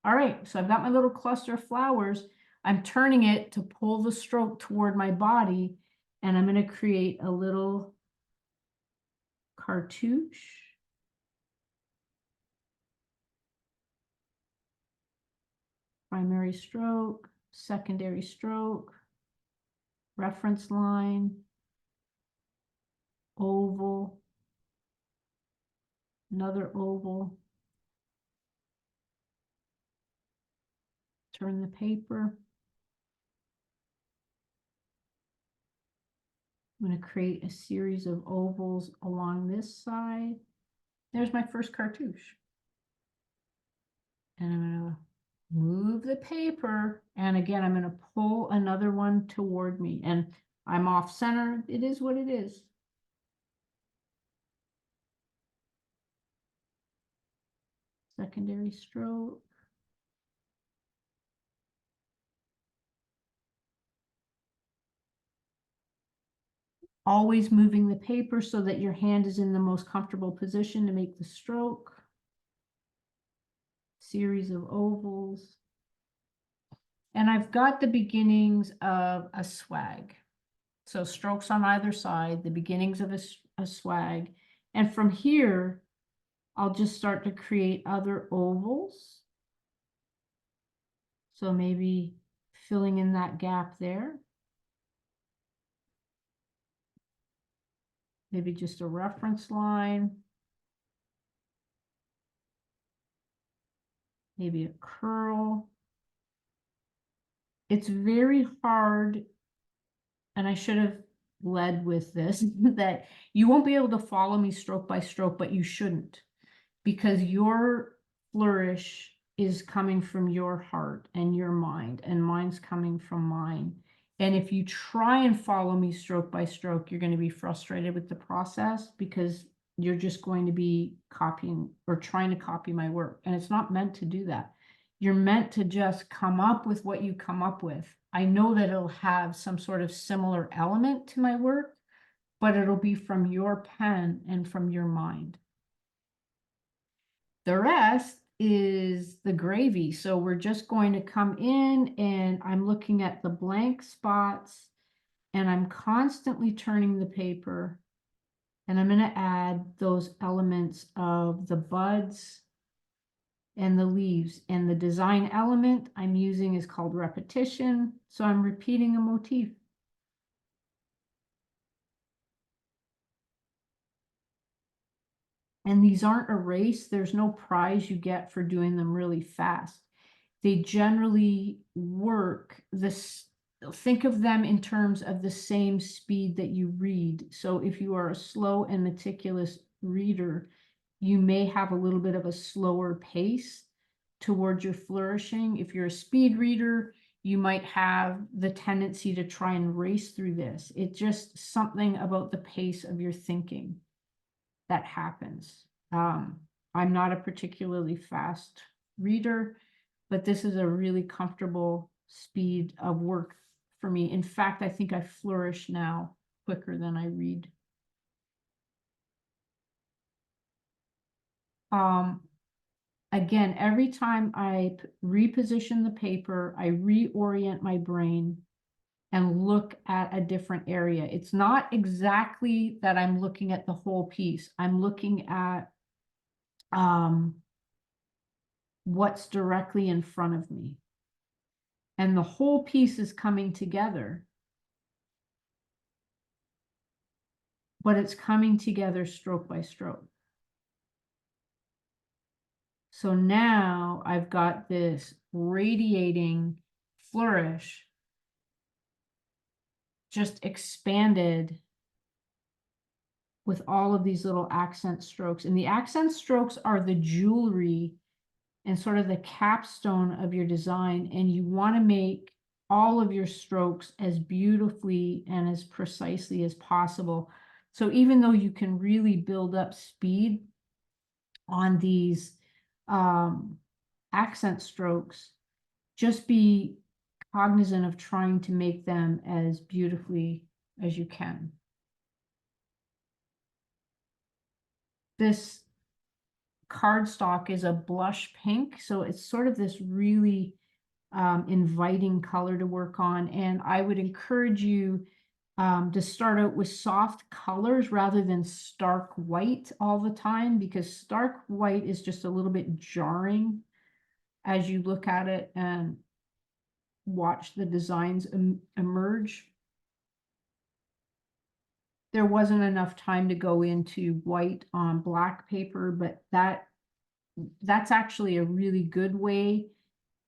All right, so I've got my little cluster of flowers. I'm turning it to pull the stroke toward my body, and I'm going to create a little cartouche. Primary stroke, secondary stroke, reference line, oval, another oval. Turn the paper. I'm going to create a series of ovals along this side. There's my first cartouche. And I'm going to move the paper. And again, I'm going to pull another one toward me. And I'm off center. It is what it is. Secondary stroke. Always moving the paper so that your hand is in the most comfortable position to make the stroke. Series of ovals. And I've got the beginnings of a swag. So strokes on either side, the beginnings of a swag. And from here, I'll just start to create other ovals. So maybe filling in that gap there. Maybe just a reference line. Maybe a curl. It's very hard, and I should have led with this, that you won't be able to follow me stroke by stroke, but you shouldn't, because your flourish is coming from your heart and your mind, and mine's coming from mine. And if you try and follow me stroke by stroke, you're going to be frustrated with the process because you're just going to be copying or trying to copy my work. And it's not meant to do that. You're meant to just come up with what you come up with. I know that it'll have some sort of similar element to my work, but it'll be from your pen and from your mind. The rest is the gravy. So we're just going to come in and I'm looking at the blank spots and I'm constantly turning the paper and I'm going to add those elements of the buds and the leaves. And the design element I'm using is called repetition. So I'm repeating a motif. And these aren't erased. There's no prize you get for doing them really fast. They generally work this. Think of them in terms of the same speed that you read. So if you are a slow and meticulous reader, you may have a little bit of a slower pace towards your flourishing. If you're a speed reader, you might have the tendency to try and race through this. It's just something about the pace of your thinking that happens. I'm not a particularly fast reader, but this is a really comfortable speed of work for me. In fact, I think I flourish now quicker than I read. Again, every time I reposition the paper, I reorient my brain and look at a different area. It's not exactly that I'm looking at the whole piece. I'm looking at what's directly in front of me. And the whole piece is coming together, but it's coming together stroke by stroke. So now I've got this radiating flourish just expanded with all of these little accent strokes. And the accent strokes are the jewelry and sort of the capstone of your design. And you want to make all of your strokes as beautifully and as precisely as possible. So even though you can really build up speed on these accent strokes, just be cognizant of trying to make them as beautifully as you can. This cardstock is a blush pink, so it's sort of this really inviting color to work on. And I would encourage you to start out with soft colors rather than stark white all the time, because stark white is just a little bit jarring as you look at it and watch the designs emerge. There wasn't enough time to go into white on black paper, but that's actually a really good way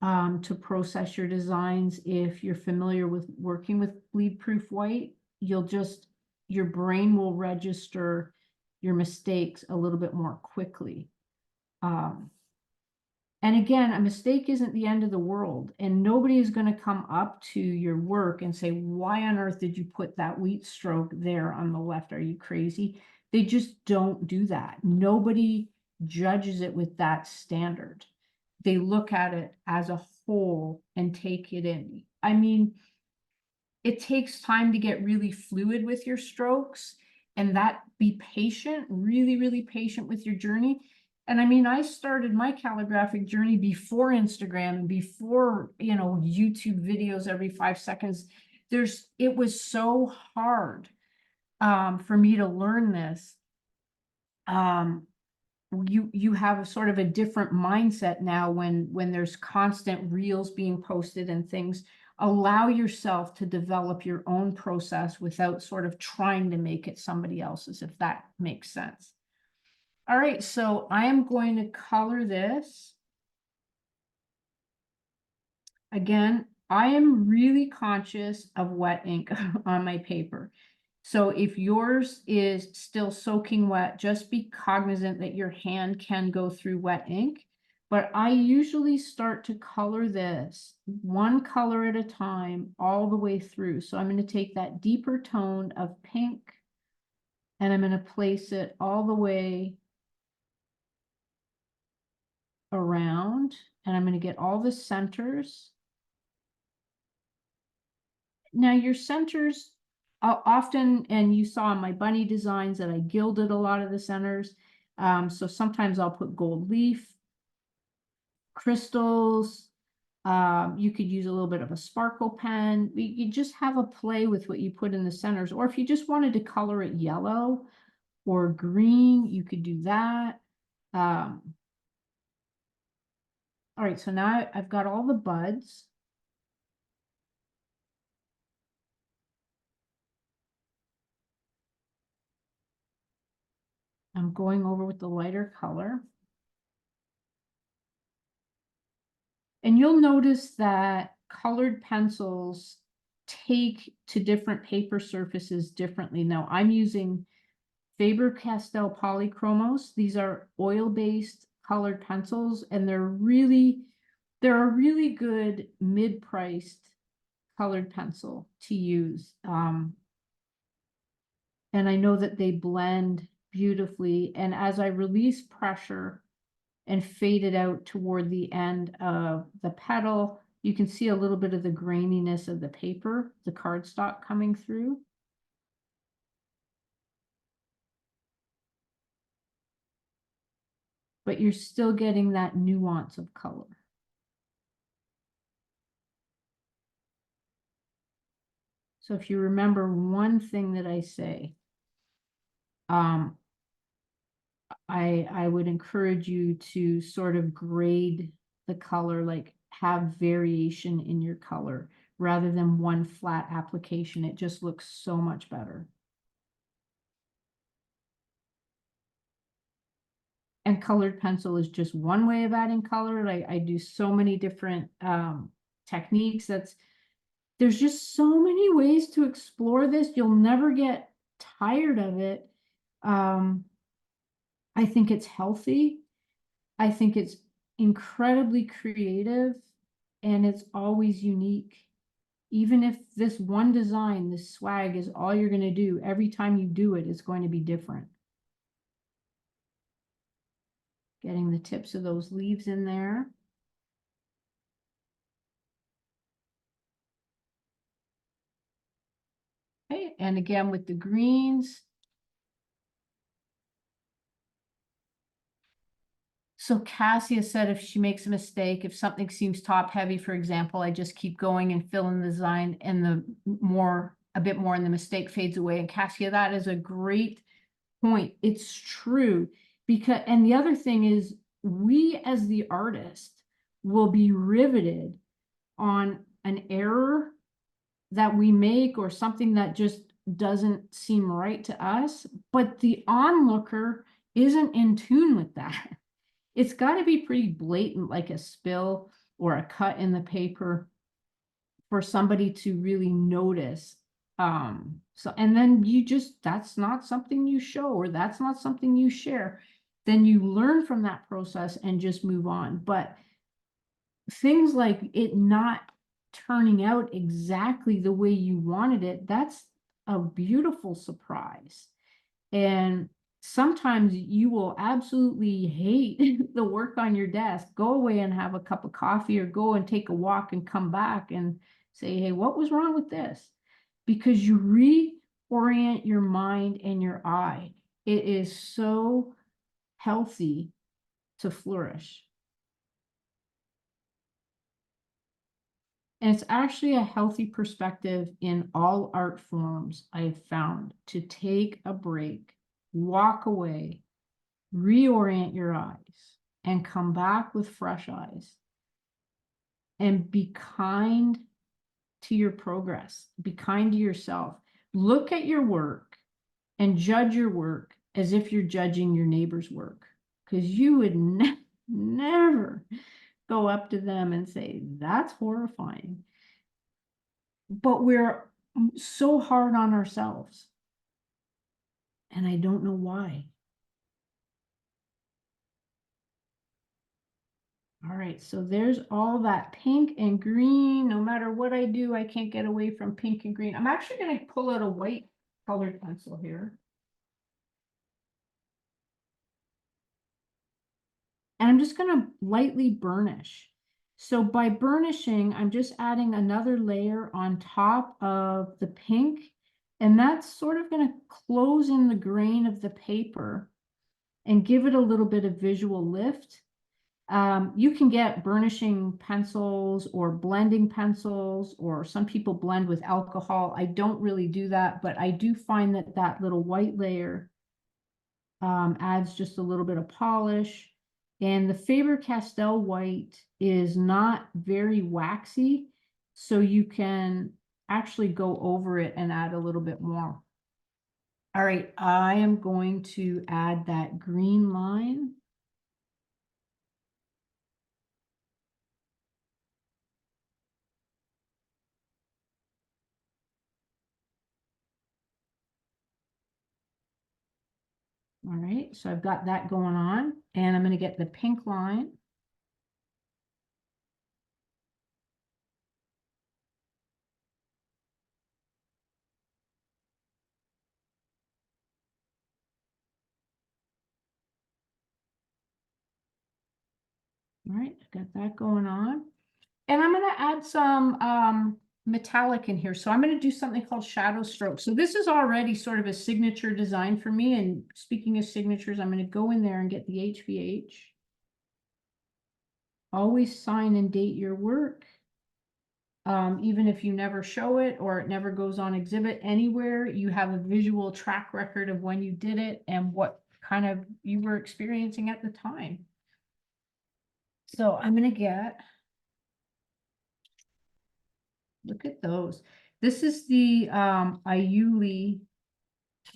to process your designs. If you're familiar with working with bleed proof white, your brain will register your mistakes a little bit more quickly. And again, a mistake isn't the end of the world, and nobody is going to come up to your work and say, why on earth did you put that wheat stroke there on the left? Are you crazy? They just don't do that. Nobody judges it with that standard. They look at it as a whole and take it in. I mean, it takes time to get really fluid with your strokes, and that be patient, really, really patient with your journey. And I mean, I started my calligraphic journey before Instagram and before, YouTube videos every 5 seconds. It was so hard for me to learn this. You have a sort of a different mindset now when there's constant reels being posted and things. Allow yourself to develop your own process without sort of trying to make it somebody else's, if that makes sense. All right, so I am going to color this. Again, I am really conscious of wet ink on my paper. So if yours is still soaking wet, just be cognizant that your hand can go through wet ink. But I usually start to color this one color at a time all the way through. So I'm going to take that deeper tone of pink and I'm going to place it all the way around, and I'm going to get all the centers. Now your centers often, and you saw in my bunny designs that I gilded a lot of the centers. So sometimes I'll put gold leaf, crystals. You could use a little bit of a sparkle pen. You just have a play with what you put in the centers. Or if you just wanted to color it yellow or green, you could do that. All right, so now I've got all the buds. I'm going over with the lighter color. And you'll notice that colored pencils take to different paper surfaces differently. Now I'm using Faber-Castell Polychromos. These are oil-based colored pencils, and they're a really good mid-priced colored pencil to use. And I know that they blend beautifully. And as I release pressure and fade it out toward the end of the petal, you can see a little bit of the graininess of the paper, the cardstock coming through. But you're still getting that nuance of color. So if you remember one thing that I say, I would encourage you to sort of grade the color, like have variation in your color rather than one flat application. It just looks so much better. And colored pencil is just one way of adding color. Like I do so many different techniques. There's just so many ways to explore this. You'll never get tired of it. I think it's healthy. I think it's incredibly creative, and it's always unique. Even if this one design, this swag is all you're going to do, every time you do it, it's going to be different. Getting the tips of those leaves in there. Okay, and again with the greens. So Cassia said if she makes a mistake, if something seems top heavy, for example, I just keep going and fill in the design, and a bit more and the mistake fades away. And Cassia, that is a great point. It's true. And the other thing is, we as the artist will be riveted on an error that we make or something that just doesn't seem right to us, but the onlooker isn't in tune with that. It's got to be pretty blatant, like a spill or a cut in the paper, for somebody to really notice. And then that's not something you show, or that's not something you share. Then you learn from that process and just move on. But things like it not turning out exactly the way you wanted it, that's a beautiful surprise. And sometimes you will absolutely hate the work on your desk. Go away and have a cup of coffee, or go and take a walk and come back and say, hey, what was wrong with this? Because you reorient your mind and your eye. It is so healthy to flourish. And it's actually a healthy perspective in all art forms, I've found, to take a break, walk away, reorient your eyes, and come back with fresh eyes. And be kind to your progress. Be kind to yourself. Look at your work and judge your work as if you're judging your neighbor's work, because you would never go up to them and say, that's horrifying. But we're so hard on ourselves. And I don't know why. All right, so there's all that pink and green. No matter what I do, I can't get away from pink and green. I'm actually going to pull out a white colored pencil here. And I'm just going to lightly burnish. So by burnishing, I'm just adding another layer on top of the pink. And that's sort of going to close in the grain of the paper and give it a little bit of visual lift. You can get burnishing pencils or blending pencils, or some people blend with alcohol. I don't really do that, but I do find that that little white layer adds just a little bit of polish. And the Faber-Castell white is not very waxy, so you can actually go over it and add a little bit more. All right, I am going to add that green line. All right, so I've got that going on, and I'm going to get the pink line. All right, I've got that going on. And I'm going to add some metallic in here. So I'm going to do something called shadow stroke. So this is already sort of a signature design for me. And speaking of signatures, I'm going to go in there and get the HVH. Always sign and date your work. Even if you never show it or it never goes on exhibit anywhere, you have a visual track record of when you did it and what kind of you were experiencing at the time. So I'm going to get, look at those. This is the Iuli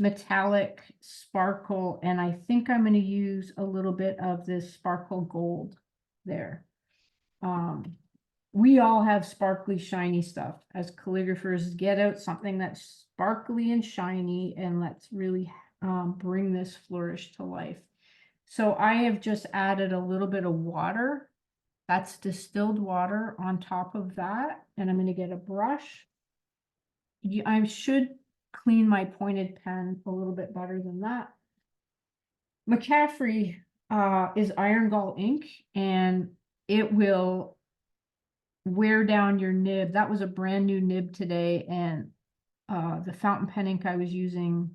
metallic sparkle, and I think I'm going to use a little bit of this sparkle gold there. We all have sparkly, shiny stuff. As calligraphers, get out something that's sparkly and shiny, and let's really bring this flourish to life. So I have just added a little bit of water. That's distilled water on top of that, and I'm going to get a brush. I should clean my pointed pen a little bit better than that. McCaffrey is iron gall ink, and it will wear down your nib. That was a brand new nib today, and the fountain pen ink I was using,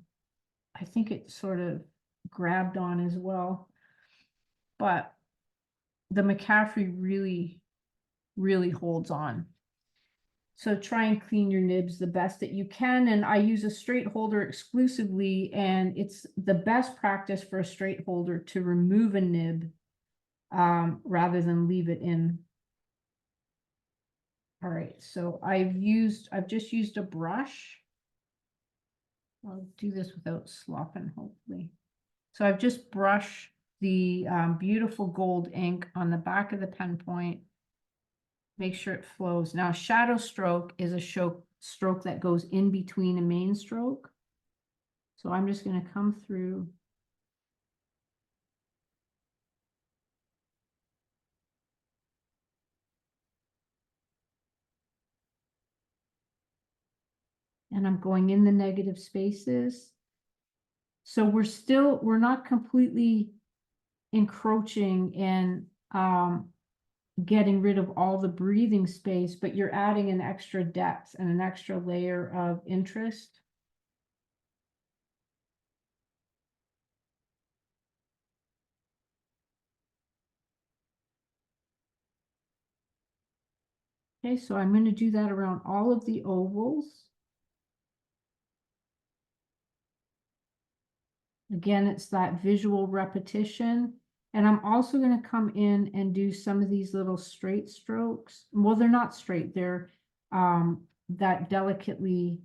I think it sort of grabbed on as well. But the McCaffrey really, really holds on. So try and clean your nibs the best that you can. And I use a straight holder exclusively, and it's the best practice for a straight holder to remove a nib rather than leave it in. All right, so I've just used a brush. I'll do this without slopping, hopefully. So I've just brushed the beautiful gold ink on the back of the pen point. Make sure it flows. Now, shadow stroke is a stroke that goes in between a main stroke. So I'm just going to come through. And I'm going in the negative spaces. So we're not completely encroaching and getting rid of all the breathing space, but you're adding an extra depth and an extra layer of interest. Okay, so I'm going to do that around all of the ovals. Again, it's that visual repetition. And I'm also going to come in and do some of these little straight strokes. Well, they're not straight. They're that delicately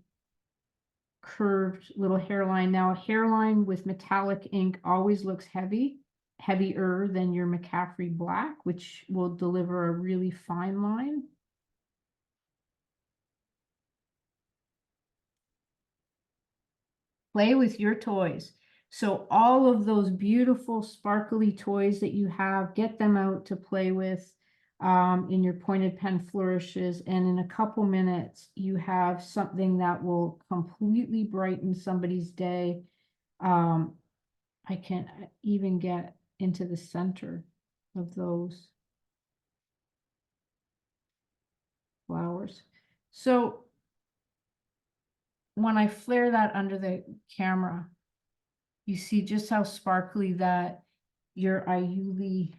curved little hairline. Now, a hairline with metallic ink always looks heavier than your McCaffrey black, which will deliver a really fine line. Play with your toys. So all of those beautiful sparkly toys that you have, get them out to play with in your pointed pen flourishes. And in a couple minutes, you have something that will completely brighten somebody's day. I can't even get into the center of those flowers. So when I flare that under the camera, you see just how sparkly that your Iuli,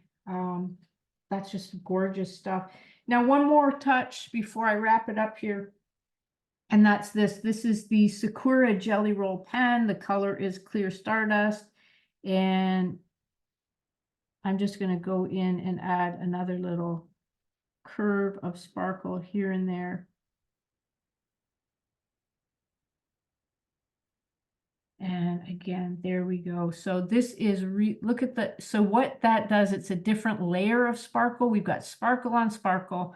that's just gorgeous stuff. Now, one more touch before I wrap it up here. And that's this. This is the Sakura Jelly Roll pen. The color is Clear Stardust. And I'm just going to go in and add another little curve of sparkle here and there. And again, there we go. So this is, look at the, so what that does, it's a different layer of sparkle. We've got sparkle on sparkle.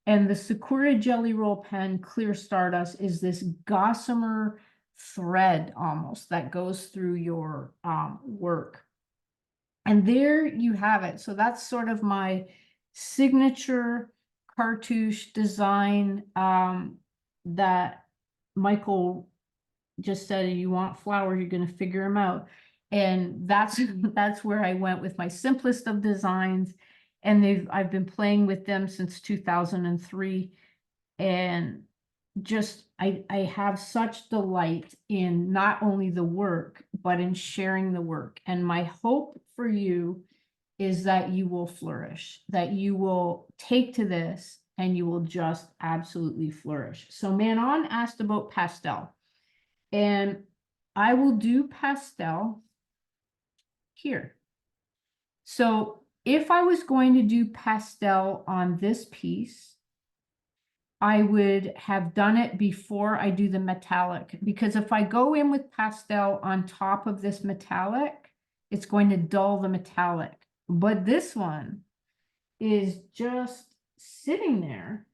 And the Sakura Jelly Roll pen Clear Stardust is this gossamer thread almost that goes through your work. And there you have it. So that's sort of my signature cartouche design that Michael just said, you want flowers, you're going to figure them out. And that's where I went with my simplest of designs. And I've been playing with them since 2003. And just I have such delight in not only the work, but in sharing the work. And my hope for you is that you will flourish, that you will take to this and you will just absolutely flourish. So Manon asked about pastel, and I will do pastel here. So if I was going to do pastel on this piece, I would have done it before I do the metallic, because if I go in with pastel on top of this metallic, it's going to dull the metallic. But this one is just sitting there.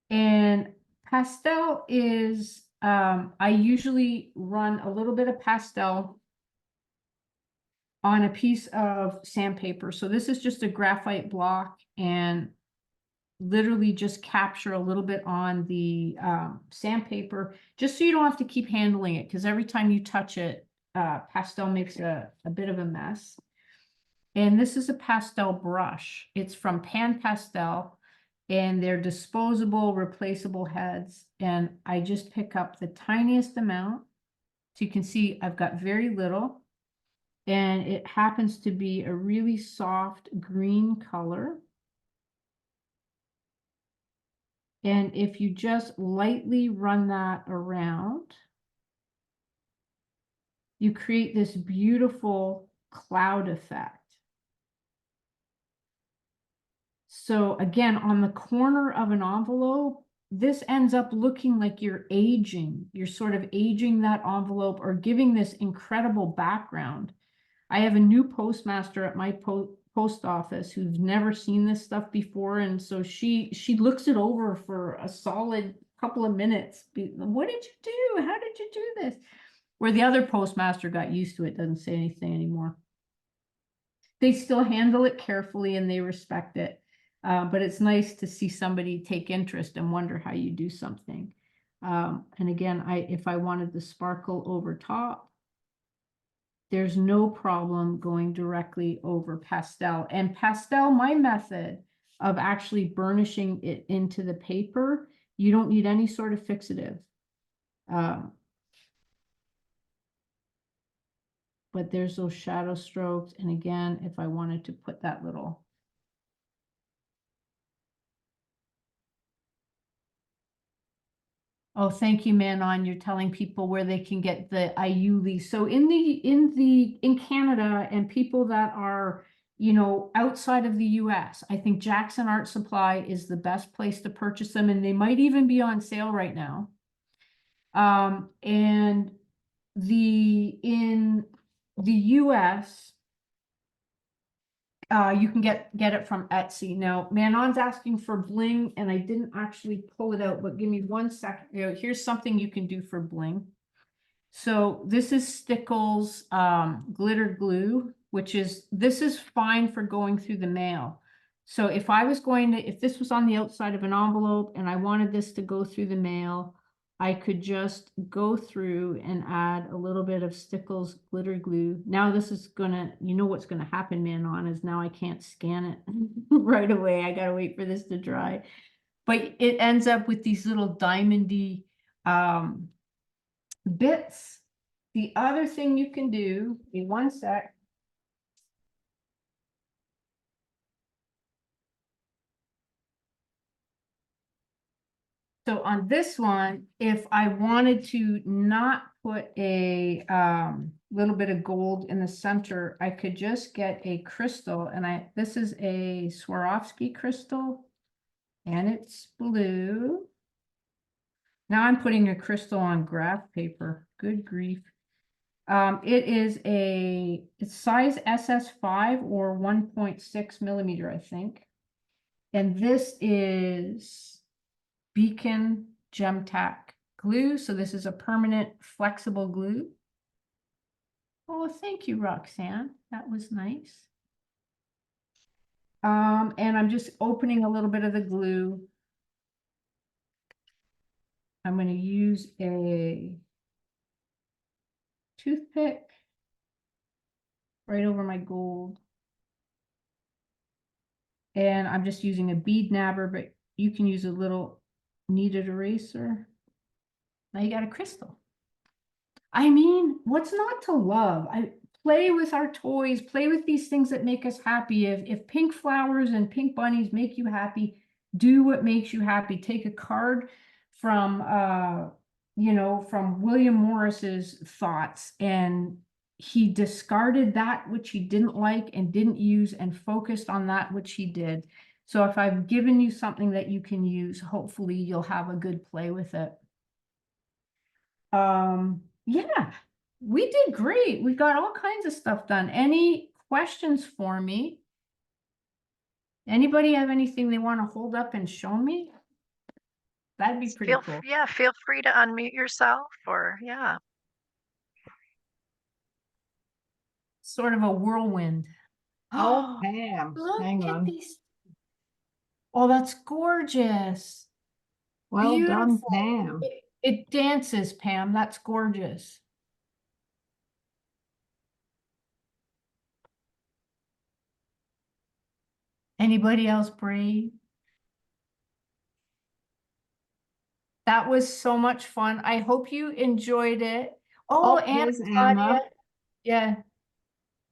And pastel is, I usually run a little bit of pastel on a piece of sandpaper. So this is just a graphite block, and literally just capture a little bit on the sandpaper, just so you don't have to keep handling it, because every time you touch it, pastel makes a bit of a mess. And this is a pastel brush. It's from Pan Pastel, and they're disposable, replaceable heads. And I just pick up the tiniest amount. So you can see I've got very little, and it happens to be a really soft green color. And if you just lightly run that around, you create this beautiful cloud effect. So again, on the corner of an envelope, this ends up looking like you're aging. You're sort of aging that envelope or giving this incredible background. I have a new postmaster at my post office who's never seen this stuff before, and so she looks it over for a solid couple of minutes. What did you do? How did you do this? Where the other postmaster got used to it, doesn't say anything anymore. They still handle it carefully and they respect it, but it's nice to see somebody take interest and wonder how you do something. And again, if I wanted the sparkle over top, there's no problem going directly over pastel. And pastel, my method of actually burnishing it into the paper, you don't need any sort of fixative. But there's those shadow strokes. And again, if I wanted to put that little. Oh, thank you, Manon. You're telling people where they can get the Iuli. So in Canada, and people that are, you know, outside of the US, I think Jackson Art Supply is the best place to purchase them, and they might even be on sale right now. And in the US, you can get it from Etsy. Now, Manon's asking for bling, and I didn't actually pull it out, but give me 1 second. You know, here's something you can do for bling. So this is Stickles glitter glue, this is fine for going through the mail. So if this was on the outside of an envelope and I wanted this to go through the mail, I could just go through and add a little bit of Stickles glitter glue. Now this is you know what's gonna happen, Manon, is now I can't scan it right away. I gotta wait for this to dry. But it ends up with these little diamondy bits. The other thing you can do, in 1 sec. So on this one, if I wanted to not put a little bit of gold in the center, I could just get a crystal, and this is a Swarovski crystal, and it's blue. Now I'm putting a crystal on graph paper. Good grief. It's size SS5 or 1.6 millimeter, I think. And this is Beacon Gemtech glue. So this is a permanent flexible glue. Oh, thank you, Roxanne. That was nice. And I'm just opening a little bit of the glue. I'm going to use a toothpick right over my gold. And I'm just using a bead nabber, but you can use a little kneaded eraser. Now you got a crystal. I mean, what's not to love? I play with our toys, play with these things that make us happy. If pink flowers and pink bunnies make you happy, do what makes you happy. Take a card from from William Morris's thoughts, and he discarded that which he didn't like and didn't use and focused on that which he did. So if I've given you something that you can use, hopefully you'll have a good play with it. Yeah, we did great. We got all kinds of stuff done. Any questions for me? Anybody have anything they want to hold up and show me? That'd be pretty cool. Yeah, feel free to unmute yourself, or yeah. Sort of a whirlwind. Oh, Pam, Look hang at on. these. Oh, that's gorgeous. Well done, Beautiful. Pam. It dances, Pam. That's gorgeous. Anybody else brave? That was so much fun. I hope you enjoyed it. Oh, and there's Claudia. Anna. Yeah.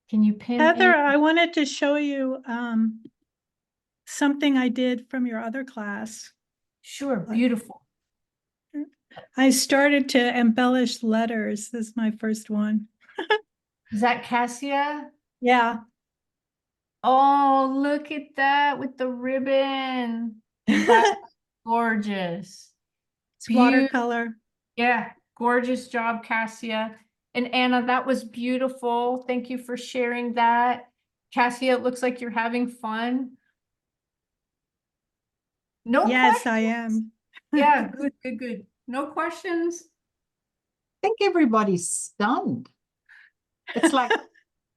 Can you pin Heather, in? I wanted to show you something I did from your other class. Sure, beautiful. I started to embellish letters. This is my first one. Is that Cassia? Yeah. Oh, look at that with the ribbon. That's gorgeous. It's watercolor. Yeah, gorgeous job, Cassia. And Anna, that was beautiful. Thank you for sharing that. Cassia, it looks like you're having fun. No Yes, questions? I am. Yeah, good, good, good. No questions? I think everybody's stunned. It's like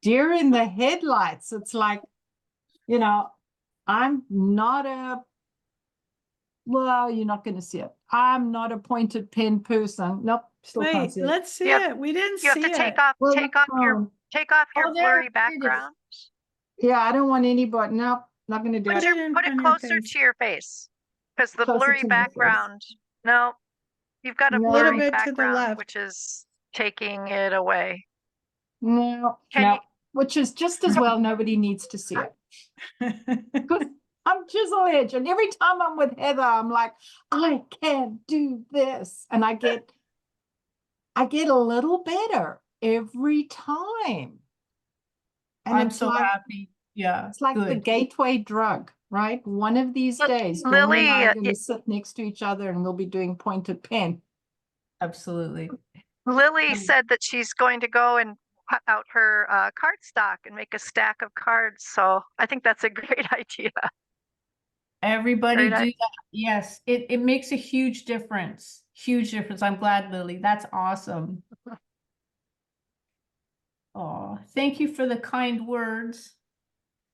deer in the headlights. It's like, I'm not well, you're not going to see it. I'm not a pointed pen person. Nope, still can't Wait, see it. let's see Yep. it. We didn't You have see to take it. off Well, take off your Oh, there blurry it is. background. Yeah, I don't want anybody. Nope, not going to do Put it. it in Put it front of your closer face. to your face, because the Closer blurry to my face. background. No, you've got a No. blurry Little bit to the background, left. which is taking it away. No, Can no, you- which is just as well. Nobody needs to see it. Because I'm chisel edge, and every time I'm with Heather, I'm like, I can do this, and I get a little better every time. And I'm it's so like, happy. Yeah, it's like the good. gateway drug, right? One of these Look, days, Dawn and I are Lily, going to sit next to each other, and we'll be doing pointed pen. Absolutely. Lily said that she's going to go and cut out her cardstock and make a stack of cards. So I think that's a great idea. Everybody Great do idea. that. Yes, it makes a huge difference. Huge difference. I'm glad, Lily. That's awesome. Oh, thank you for the kind words.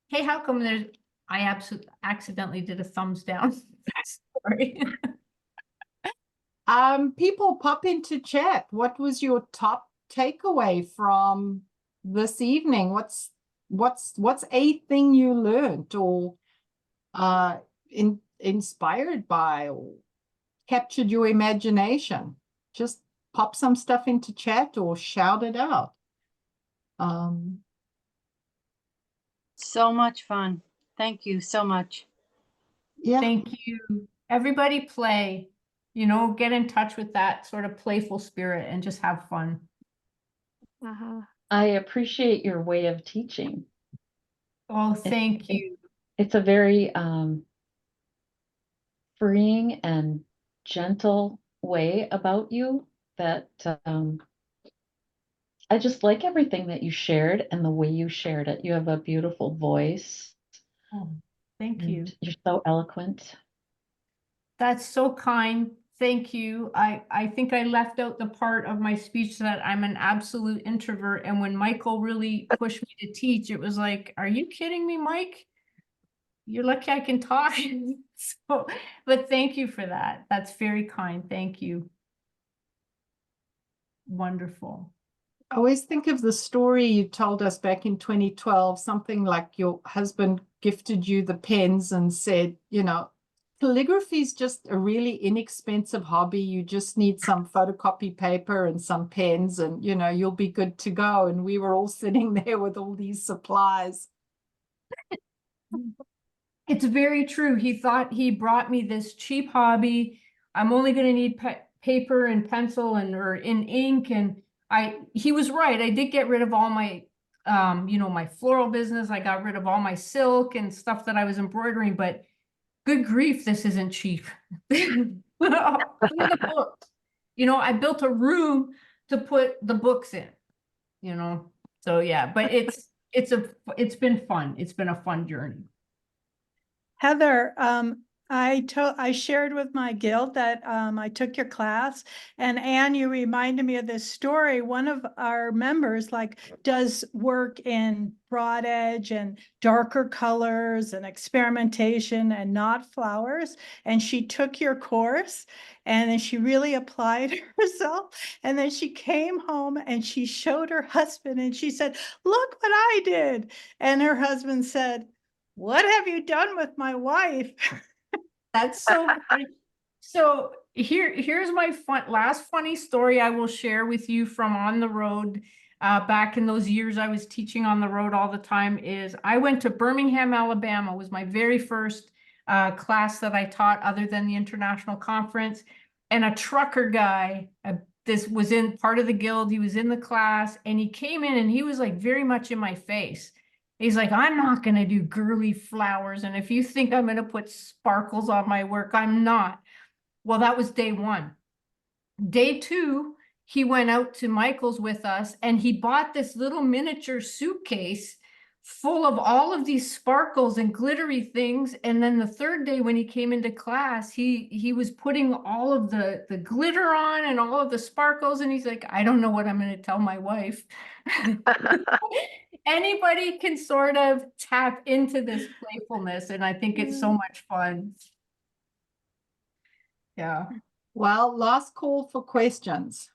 Hey, how come I accidentally did a thumbs down? Sorry. People pop into chat. What was your top takeaway from this evening? What's a thing you learned or inspired by or captured your imagination? Just pop some stuff into chat or shout it out. So much fun. Thank you so much. Yeah. Thank you. Everybody play, get in touch with that sort of playful spirit and just have fun. I appreciate your way of teaching. Oh, thank you. It's a very freeing and gentle way about you that I just like everything that you shared and the way you shared it. You have a beautiful voice. Oh, thank you. You're so eloquent. That's so kind. Thank you. I think I left out the part of my speech that I'm an absolute introvert. And when Michael really pushed me to teach, it was like, are you kidding me, Mike? You're lucky I can talk. So, but thank you for that. That's very kind. Thank you. Wonderful. I always think of the story you told us back in 2012, something like your husband gifted you the pens and said, you know, calligraphy is just a really inexpensive hobby. You just need some photocopy paper and some pens and, you know, you'll be good to go. And we were all sitting there with all these supplies. It's very true. He thought he brought me this cheap hobby. I'm only going to need paper and pencil and or in ink. And he was right. I did get rid of all my, you know, my floral business. I got rid of all my silk and stuff that I was embroidering, but good grief, this isn't cheap. The books. You know, I built a room to put the books in, you know, so yeah, but it's been fun. It's been a fun journey. Heather, I shared with my guild that I took your class, and Anne, you reminded me of this story. One of our members does work in broad edge and darker colors and experimentation and not flowers. And she took your course and then she really applied herself. And then she came home and she showed her husband and she said, "Look what I did." And her husband said, "What have you done with my wife?" That's so funny. So here's my last funny story I will share with you from on the road. Back in those years I was teaching on the road all the time is I went to Birmingham, Alabama. It was my very first class that I taught other than the international conference. And a trucker guy, this was in part of the guild. He was in the class and he came in and he was like very much in my face. He's like, "I'm not going to do girly flowers. And if you think I'm going to put sparkles on my work, I'm not." Well, that was day one. Day two, he went out to Michael's with us and he bought this little miniature suitcase full of all of these sparkles and glittery things. And then the third day when he came into class, he was putting all of the glitter on and all of the sparkles. And he's like, "I don't know what I'm going to tell my wife." Anybody can sort of tap into this playfulness, and I think it's so much fun. Yeah. Well, last call for questions.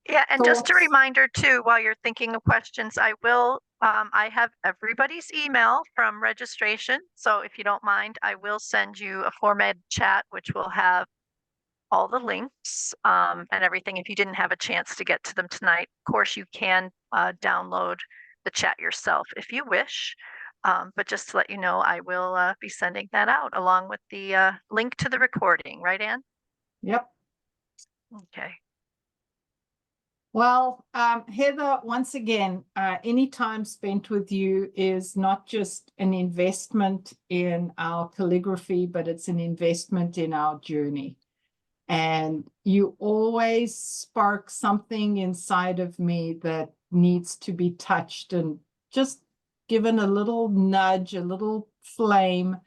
Yeah, and just a Thoughts? reminder too, while you're thinking of questions, I have everybody's email from registration. So if you don't mind, I will send you a formatted chat, which will have all the links and everything. If you didn't have a chance to get to them tonight, of course, you can download the chat yourself if you wish. But just to let you know, I will be sending that out along with the link to the recording, right, Anne? Yep. Okay. Well, Heather, once again, any time spent with you is not just an investment in our calligraphy, but it's an investment in our journey. And you always spark something inside of me that needs to be touched and just given a little nudge, a little flame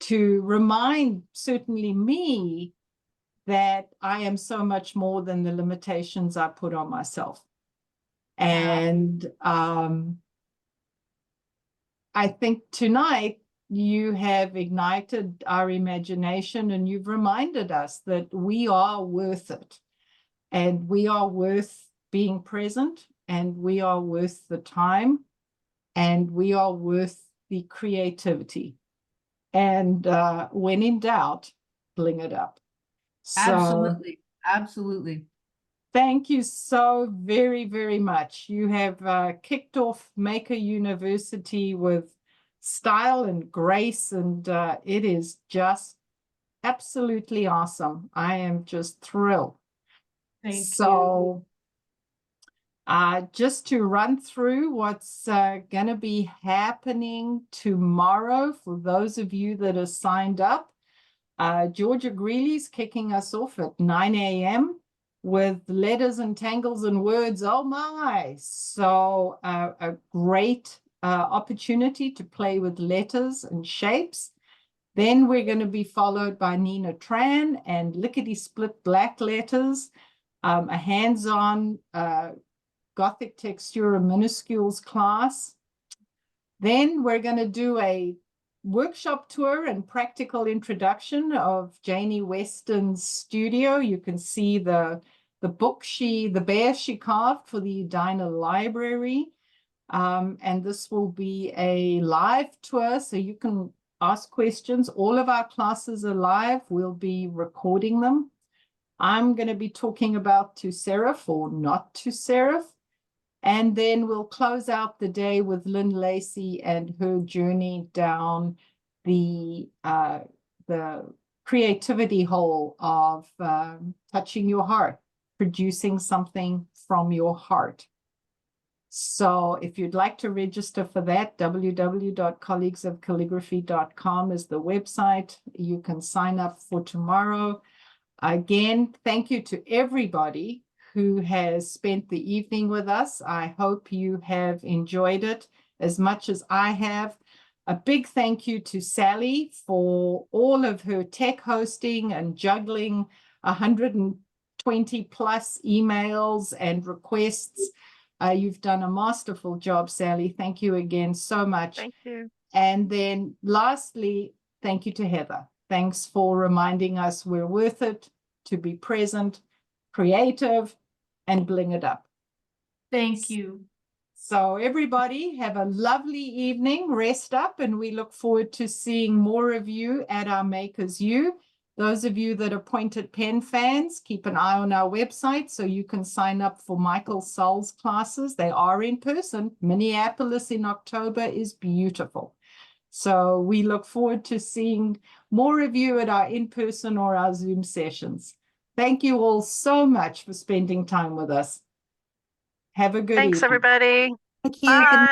to remind certainly me that I am so much more than the limitations I put on myself. And I think tonight you have ignited our imagination and you've reminded us that we are worth it and we are worth being present and we are worth the time and we are worth the creativity. And when in doubt, bling it up. Absolutely. Absolutely. Thank you so very, very much. You have kicked off Maker University with style and grace, and it is just absolutely awesome. I am just thrilled. Thank you. Just to run through what's going to be happening tomorrow for those of you that are signed up. Georgia Greeley's kicking us off at 9 a.m. with letters and tangles and words. Oh my! So a great opportunity to play with letters and shapes. Then we're going to be followed by Nina Tran and Lickety Split Black Letters, a hands-on Gothic Textura Minuscules class. Then we're going to do a workshop tour and practical introduction of Janie Weston's studio. You can see the book the bear she carved for the Edina Library. And this will be a live tour, so you can ask questions. All of our classes are live. We'll be recording them. I'm going to be talking about To Serif or Not To Serif. And then we'll close out the day with Lynn Lacey and her journey down the creativity hole of touching your heart, producing something from your heart. So if you'd like to register for that, www.colleaguesofcalligraphy.com is the website. You can sign up for tomorrow. Again, thank you to everybody who has spent the evening with us. I hope you have enjoyed it as much as I have. A big thank you to Sally for all of her tech hosting and juggling 120 plus emails and requests. You've done a masterful job, Sally. Thank you again so much. Thank you. And then lastly, thank you to Heather. Thanks for reminding us we're worth it to be present, creative, and bling it up. Thank you. So everybody have a lovely evening, rest up, and we look forward to seeing more of you at our Makers U. Those of you that are Pointed Pen fans, keep an eye on our website so you can sign up for Michael Sull's classes. They are in person. Minneapolis in October is beautiful. So we look forward to seeing more of you at our in-person or our Zoom sessions. Thank you all so much for spending time with us. Have a good Thanks, evening. everybody. Thank you. Good Bye.